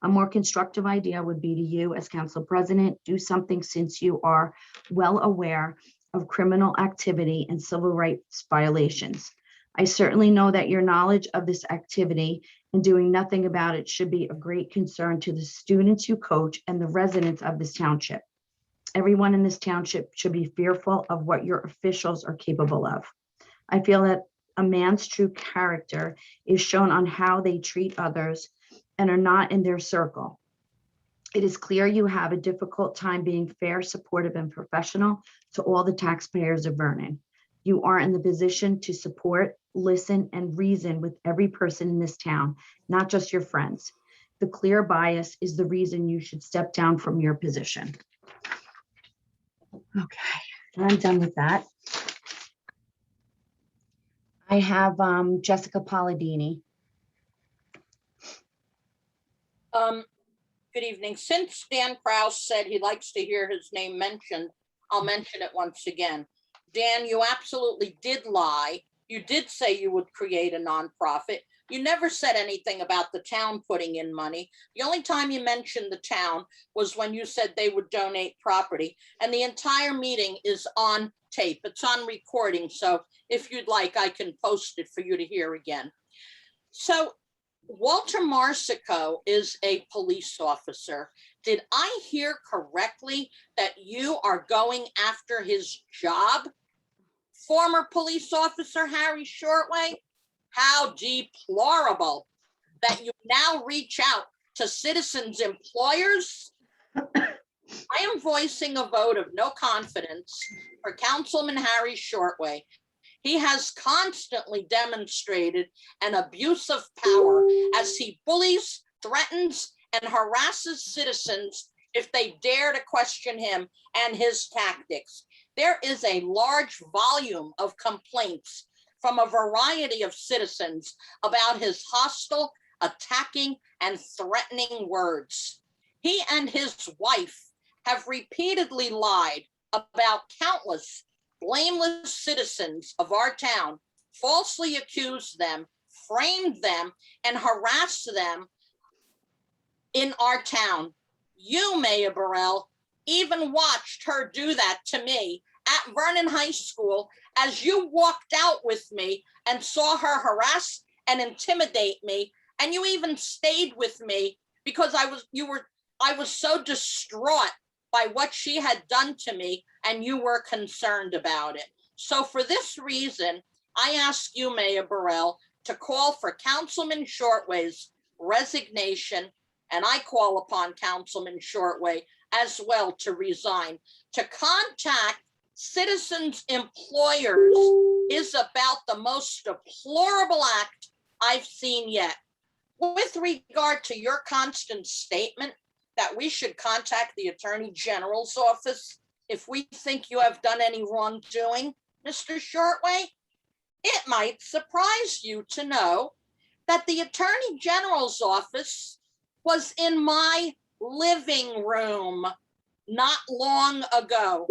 A more constructive idea would be to you as council president, do something since you are well aware of criminal activity and civil rights violations. I certainly know that your knowledge of this activity and doing nothing about it should be of great concern to the students you coach and the residents of this township. Everyone in this township should be fearful of what your officials are capable of. I feel that a man's true character is shown on how they treat others and are not in their circle. It is clear you have a difficult time being fair, supportive, and professional to all the taxpayers of Vernon. You are in the position to support, listen, and reason with every person in this town, not just your friends. The clear bias is the reason you should step down from your position. Okay, I'm done with that. I have Jessica Palladini. Good evening. Since Dan Kraus said he likes to hear his name mentioned, I'll mention it once again. Dan, you absolutely did lie. You did say you would create a nonprofit. You never said anything about the town putting in money. The only time you mentioned the town was when you said they would donate property, and the entire meeting is on tape. It's on recording. So if you'd like, I can post it for you to hear again. So Walter Marsico is a police officer. Did I hear correctly that you are going after his job? Former police officer Harry Shortway? How deplorable that you now reach out to citizens' employers. I am voicing a vote of no confidence for Councilman Harry Shortway. He has constantly demonstrated an abuse of power as he bullies, threatens, and harasses citizens if they dare to question him and his tactics. There is a large volume of complaints from a variety of citizens about his hostile, attacking, and threatening words. He and his wife have repeatedly lied about countless blameless citizens of our town, falsely accused them, framed them, and harassed them in our town. You, Mayor Burrell, even watched her do that to me at Vernon High School as you walked out with me and saw her harass and intimidate me. And you even stayed with me because I was so distraught by what she had done to me, and you were concerned about it. So for this reason, I ask you, Mayor Burrell, to call for Councilman Shortway's resignation, and I call upon Councilman Shortway as well to resign. To contact citizens' employers is about the most deplorable act I've seen yet. With regard to your constant statement that we should contact the Attorney General's office if we think you have done any wrongdoing, Mr. Shortway, it might surprise you to know that the Attorney General's office was in my living room not long ago,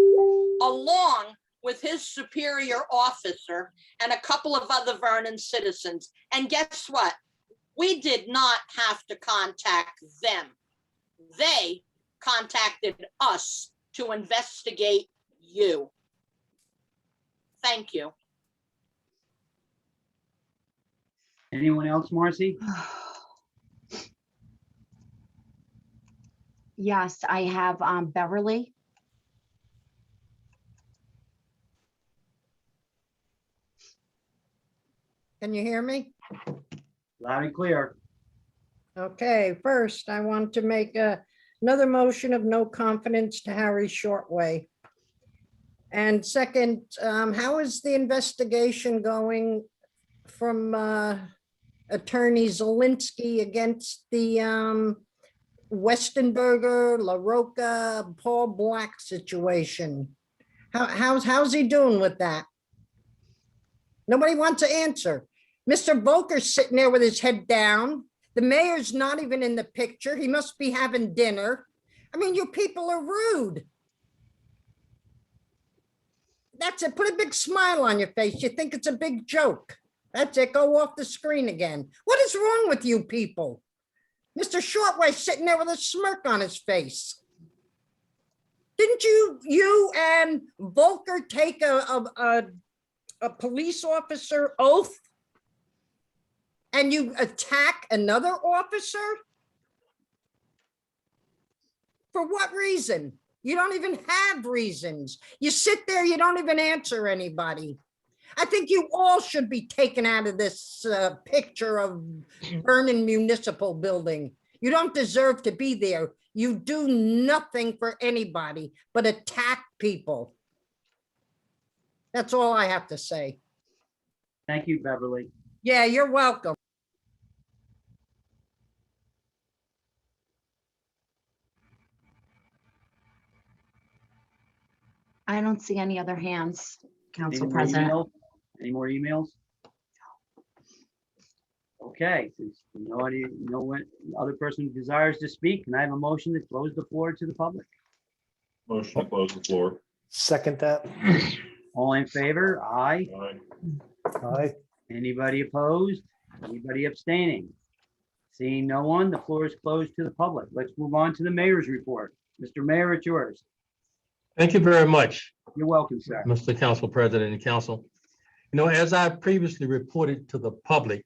along with his superior officer and a couple of other Vernon citizens. And guess what? We did not have to contact them. They contacted us to investigate you. Thank you. Anyone else, Marcy? Yes, I have Beverly. Can you hear me? Loud and clear. Okay, first, I want to make another motion of no confidence to Harry Shortway. And second, how is the investigation going from Attorney Zelinski against the Westenberger, LaRocca, Paul Black situation? How's he doing with that? Nobody wants to answer. Mr. Volker's sitting there with his head down. The mayor's not even in the picture. He must be having dinner. I mean, you people are rude. That's it. Put a big smile on your face. You think it's a big joke. That's it. Go off the screen again. What is wrong with you people? Mr. Shortway sitting there with a smirk on his face. Didn't you and Volker take a police officer oath? And you attack another officer? For what reason? You don't even have reasons. You sit there, you don't even answer anybody. I think you all should be taken out of this picture of Vernon Municipal Building. You don't deserve to be there. You do nothing for anybody but attack people. That's all I have to say. Thank you, Beverly. Yeah, you're welcome. I don't see any other hands, Any Council more President. emails? Any more emails? Okay, since no other person desires to speak, can I have a motion to close the floor to the public? Motion to close the floor. Second that. All in favor? Aye. Aye. Aye. Anybody opposed? Anybody abstaining? Seeing no one, the floor is closed to the public. Let's move on to the mayor's report. Mr. Mayor, it's yours. Thank you very much, You're welcome, sir. Mr. Council President and Council. You know, as I previously reported to the public,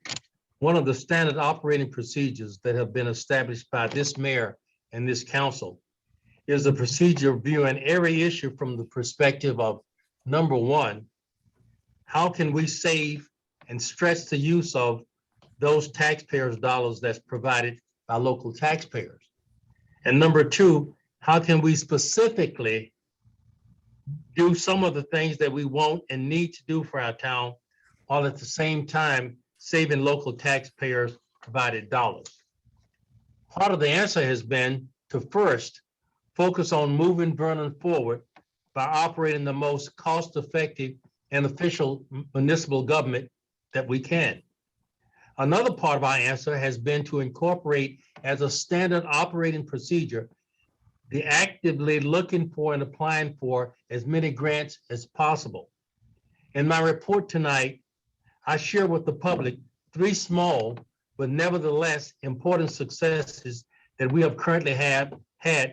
one of the standard operating procedures that have been established by this mayor and this council is a procedure viewing every issue from the perspective of, number one, how can we save and stretch the use of those taxpayers' dollars that's provided by local taxpayers? And number two, how can we specifically do some of the things that we want and need to do for our town, while at the same time saving local taxpayers provided dollars. Part of the answer has been to first focus on moving Vernon forward by operating the most cost-effective and efficient municipal government that we can. Another part of our answer has been to incorporate as a standard operating procedure the actively looking for and applying for as many grants as possible. In my report tonight, I share with the public 3 small but nevertheless important successes that we have currently had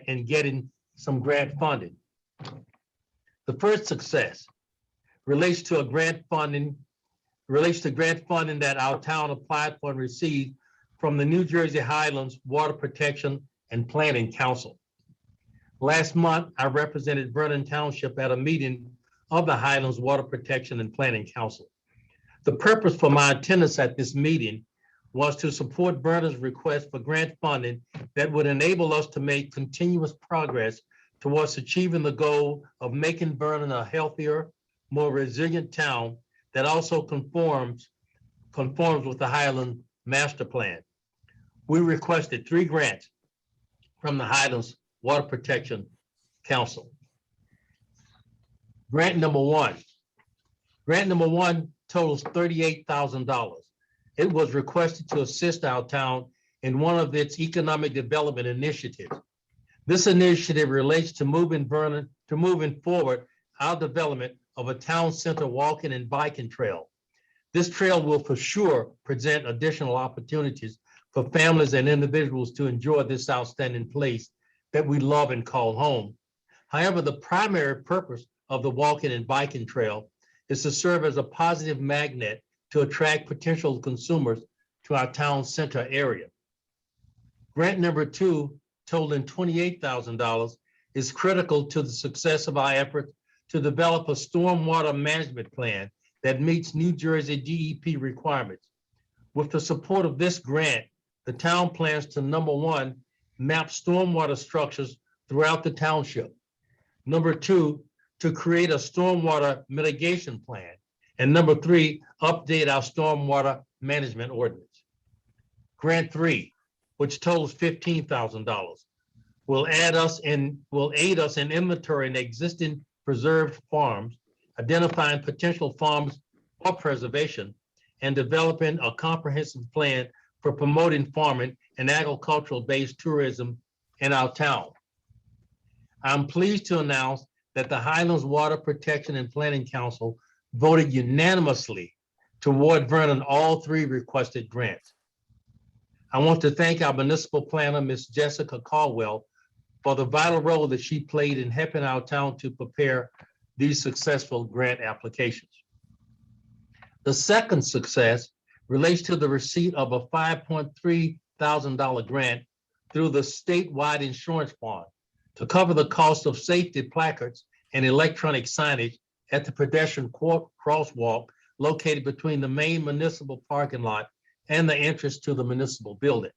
in getting some grant funding. The first success relates to grant funding that our town applied for and received from the New Jersey Highlands Water Protection and Planning Council. Last month, I represented Vernon Township at a meeting of the Highlands Water Protection and Planning Council. The purpose for my attendance at this meeting was to support Vernon's request for grant funding that would enable us to make continuous progress towards achieving the goal of making Vernon a healthier, more resilient town that also conforms with the Highland Master Plan. We requested 3 grants from the Highlands Water Protection Council. Grant number one totals $38,000. It was requested to assist our town in one of its economic development initiatives. This initiative relates to moving forward our development of a town center walking and biking trail. This trail will for sure present additional opportunities for families and individuals to enjoy this outstanding place that we love and call home. However, the primary purpose of the walking and biking trail is to serve as a positive magnet to attract potential consumers to our town center area. Grant number 2, totaling $28,000, is critical to the success of our efforts to develop a stormwater management plan that meets New Jersey DEP requirements. With the support of this grant, the town plans to, number 1, map stormwater structures throughout the township. Number 2, to create a stormwater mitigation plan. And number 3, update our stormwater management ordinance. Grant 3, which totals $15,000, will aid us in inventorying existing preserved farms, identifying potential farms for preservation, and developing a comprehensive plan for promoting farming and agricultural-based tourism in our town. I'm pleased to announce that the Highlands Water Protection and Planning Council voted unanimously to award Vernon all 3 requested grants. I want to thank our municipal planner, Ms. Jessica Caldwell, for the vital role that she played in helping our town to prepare these successful grant applications. The second success relates to the receipt of a $5.3 thousand grant through the statewide insurance fund to cover the cost of safety placards and electronic signage at the pedestrian crosswalk located between the main municipal parking lot and the entrance to the municipal building.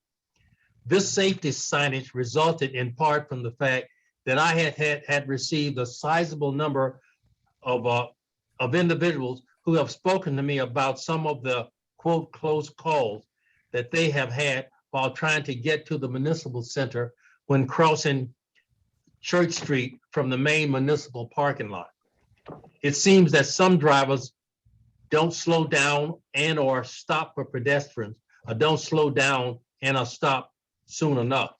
This safety signage resulted in part from the fact that I had received a sizable number of individuals who have spoken to me about some of the quote close calls that they have had while trying to get to the municipal center when crossing Church Street from the main municipal parking lot. It seems that some drivers don't slow down and or stop for pedestrians, or don't slow down and or stop soon enough.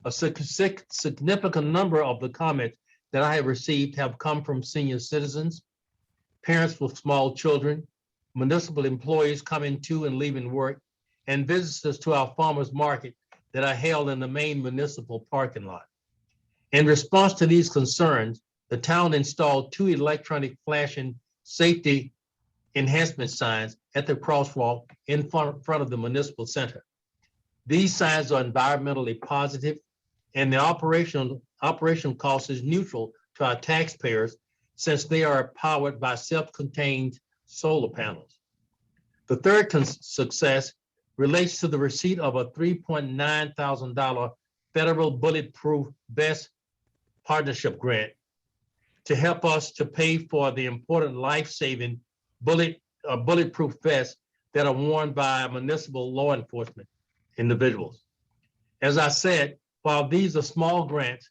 A significant number of the comments that I have received have come from senior citizens, parents with small children, municipal employees coming to and leaving work, and visitors to our farmers market that are held in the main municipal parking lot. In response to these concerns, the town installed 2 electronic flashing safety enhancement signs at the crosswalk in front of the municipal center. These signs are environmentally positive, and the operation cost is neutral to our taxpayers since they are powered by self-contained solar panels. The third success relates to the receipt of a $3.9 thousand federal bulletproof vest partnership grant to help us to pay for the important life-saving bulletproof vests that are worn by municipal law enforcement individuals. As I said, while these are small grants,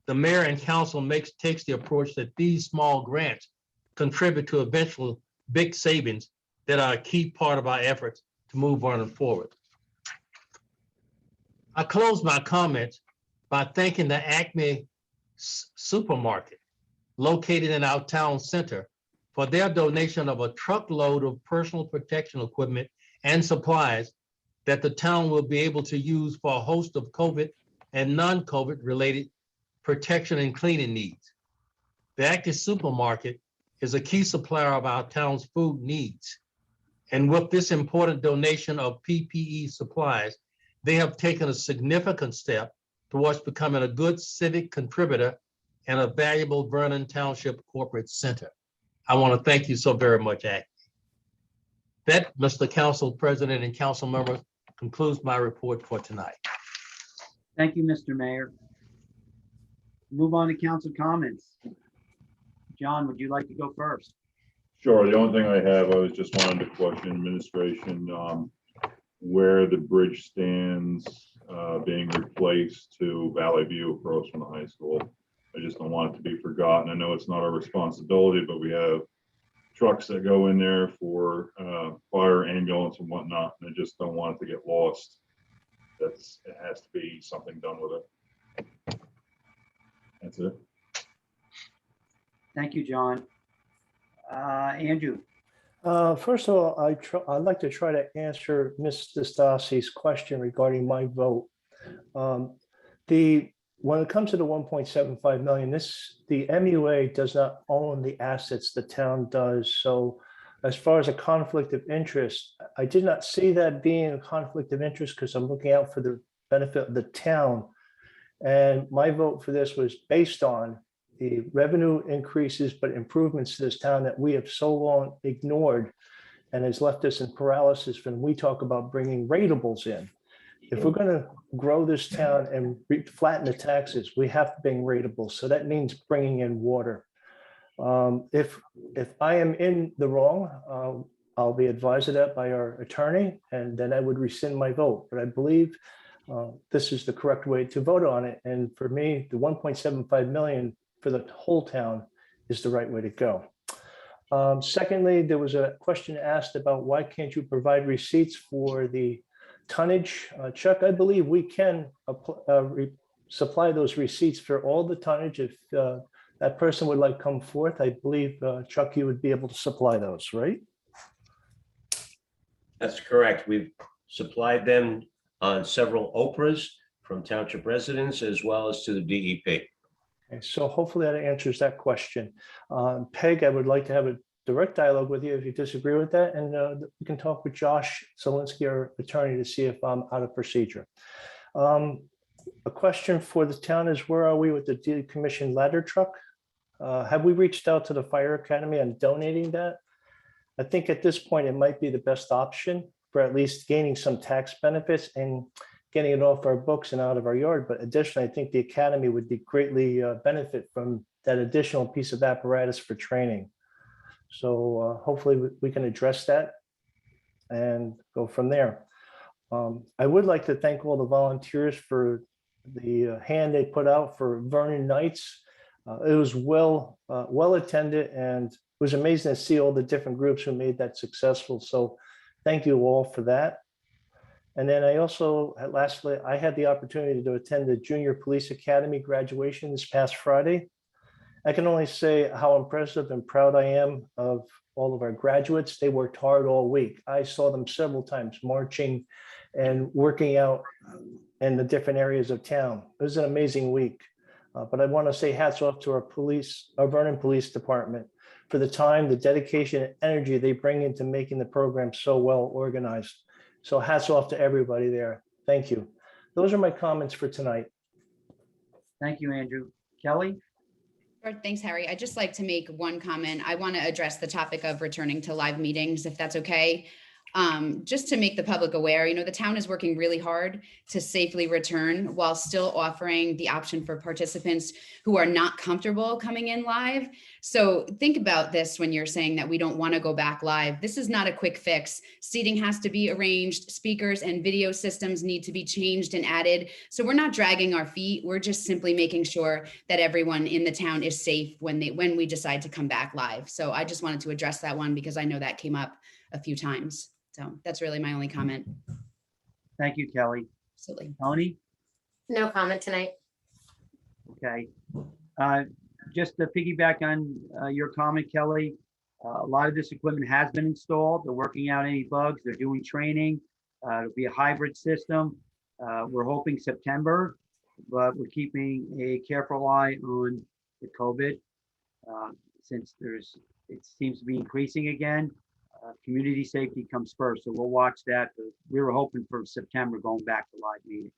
the mayor and council takes the approach that these small grants contribute to eventual big savings that are a key part of our efforts to move Vernon forward. I close my comments by thanking the Acme supermarket located in our town center for their donation of a truckload of personal protection equipment and supplies that the town will be able to use for a host of COVID and non-COVID related protection and cleaning needs. The Acme supermarket is a key supplier of our town's food needs. And with this important donation of PPE supplies, they have taken a significant step towards becoming a good civic contributor and a valuable Vernon Township corporate center. I want to thank you so very much, Acme. That, Mr. Council President and council members, concludes my report for tonight. Thank you, Mr. Mayor. Move on to council comments. John, would you like to go first? Sure. The only thing I have, I was just wanted to question administration, where the bridge stands being replaced to Valley View across from the high school. I just don't want it to be forgotten. I know it's not our responsibility, but we have trucks that go in there for fire, ambulance and whatnot, and I just don't want it to get lost. It has to be something done with it. That's it. Thank you, John. Andrew. First of all, I'd like to try to answer Ms. Stasi's question regarding my vote. When it comes to the 1.75 million, the MUA does not own the assets, the town does. So as far as a conflict of interest, I did not see that being a conflict of interest because I'm looking out for the benefit of the town. And my vote for this was based on the revenue increases, but improvements to this town that we have so long ignored and has left us in paralysis when we talk about bringing ratables in. If we're going to grow this town and flatten the taxes, we have to bring ratables. So that means bringing in water. If I am in the wrong, I'll be advised of that by our attorney, and then I would rescind my vote. But I believe this is the correct way to vote on it. And for me, the 1.75 million for the whole town is the right way to go. Secondly, there was a question asked about why can't you provide receipts for the tonnage? Chuck, I believe we can supply those receipts for all the tonnage. If that person would like come forth, I believe, Chuck, you would be able to supply those, right? That's correct. We've supplied them on several Oprahs from township residents as well as to the DEP. Okay, so hopefully that answers that question. Peg, I would like to have a direct dialogue with you if you disagree with that, and we can talk with Josh Zielinski, our attorney, to see if I'm out of procedure. A question for the town is, where are we with the decommissioned ladder truck? Have we reached out to the fire academy on donating that? I think at this point, it might be the best option for at least gaining some tax benefits and getting it off our books and out of our yard. But additionally, I think the academy would be greatly benefit from that additional piece of apparatus for training. So hopefully we can address that and go from there. I would like to thank all the volunteers for the hand they put out for Vernon Nights. It was well attended, and it was amazing to see all the different groups who made that successful. So thank you all for that. And then I also, lastly, I had the opportunity to attend the Junior Police Academy graduation this past Friday. I can only say how impressive and proud I am of all of our graduates. They worked hard all week. I saw them several times marching and working out in the different areas of town. It was an amazing week. But I want to say hats off to our Vernon Police Department for the time, the dedication, and energy they bring into making the program so well organized. So hats off to everybody there. Thank you. Those are my comments for tonight. Thank you, Andrew. Kelly? Sure, thanks, Harry. I'd just like to make one comment. I want to address the topic of returning to live meetings, if that's okay. just to make the public aware, you know, the town is working really hard to safely return while still offering the option for participants who are not comfortable coming in live. So think about this when you're saying that we don't want to go back live. This is not a quick fix. Seating has to be arranged. Speakers and video systems need to be changed and added. So we're not dragging our feet. We're just simply making sure that everyone in the town is safe when we decide to come back live. So I just wanted to address that one because I know that came up a few times. So that's really my only comment. Thank you, Kelly. Absolutely. Tony? No comment tonight. Okay. Just to piggyback on your comment, Kelly, a lot of this equipment has been installed. They're working out any bugs. They're doing training. It'll be a hybrid system. We're hoping September, but we're keeping a careful eye on the COVID since it seems to be increasing again. Community safety comes first, so we'll watch that. We were hoping for September going back to live meetings.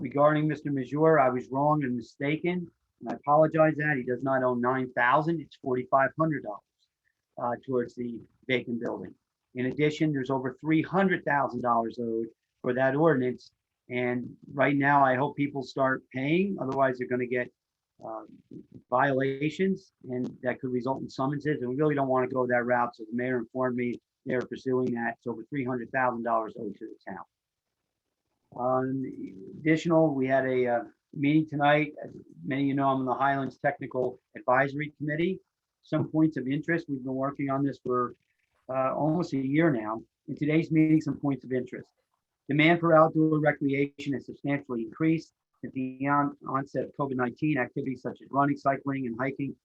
Regarding Mr. Major, I was wrong and mistaken, and I apologize that he does not own $9,000. It's $4,500 towards the vacant building. In addition, there's over $300,000 owed for that ordinance, and right now I hope people start paying. Otherwise, they're going to get violations, and that could result in summonses, and we really don't want to go that route. So the mayor informed me they're pursuing that. It's over $300,000 owed to the town. Additional, we had a meeting tonight. As many of you know, I'm on the Highlands Technical Advisory Committee. Some points of interest. We've been working on this for almost a year now. In today's meeting, some points of interest. Demand for outdoor recreation has substantially increased. At the onset of COVID-19, activities such as running, cycling, and hiking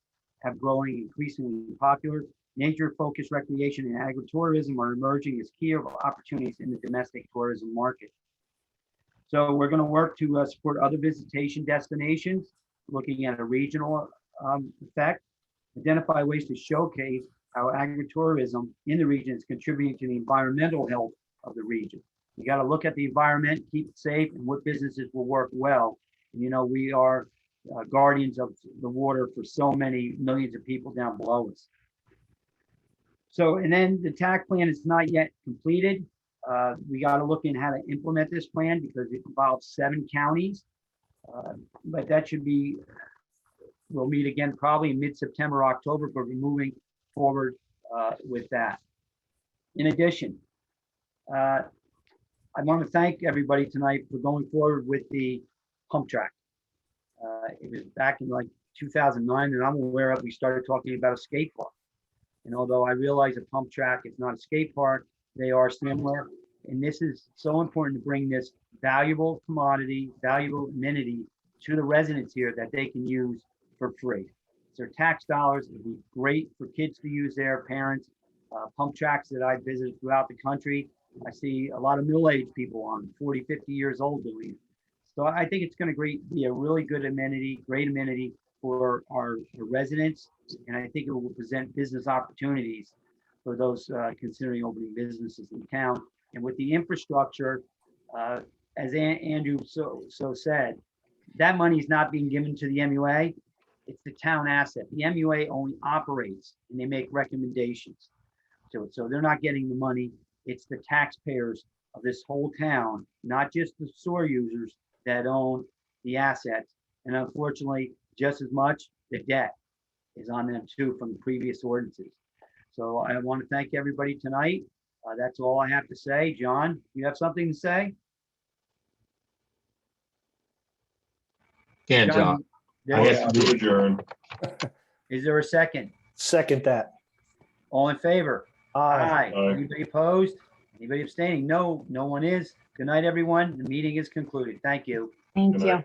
have growing increasingly popular. Nature-focused recreation and agritourism are emerging as key opportunities in the domestic tourism market. So we're going to work to support other visitation destinations, looking at a regional effect, identify ways to showcase how agritourism in the region is contributing to the environmental health of the region. You got to look at the environment, keep it safe, and what businesses will work well. And, you know, we are guardians of the water for so many millions of people down below us. So, and then the TAC plan is not yet completed. We got to look in how to implement this plan because it involves 7 counties. But that should be, we'll meet again probably in mid-September, October, but we're moving forward with that. In addition, I want to thank everybody tonight for going forward with the pump track. It was back in like 2009 and I'm aware of, we started talking about a skate park. And although I realize a pump track is not a skate park, they are similar. And this is so important to bring this valuable commodity, valuable amenity to the residents here that they can use for free. It's their tax dollars. It'll be great for kids to use, their parents. Pump tracks that I visited throughout the country, I see a lot of middle-aged people on 40, 50 years old doing it. So I think it's going to be a really good amenity, great amenity for our residents. And I think it will present business opportunities for those considering opening businesses in town. And with the infrastructure, as Andrew so said, that money is not being given to the MUA. It's the town asset. The MUA only operates and they make recommendations to it. So they're not getting the money. It's the taxpayers of this whole town, not just the sewer users that own the assets. And unfortunately, just as much, the debt is on them too from the previous ordinances. So I want to thank everybody tonight. That's all I have to say. John, you have something to say? John. there you go. Adjourn. Is there a second? Second that. All in favor? Aye. Aye. Anybody opposed? Anybody abstaining? No, no one is. Good night, everyone. The meeting is concluded. Thank you. Good night.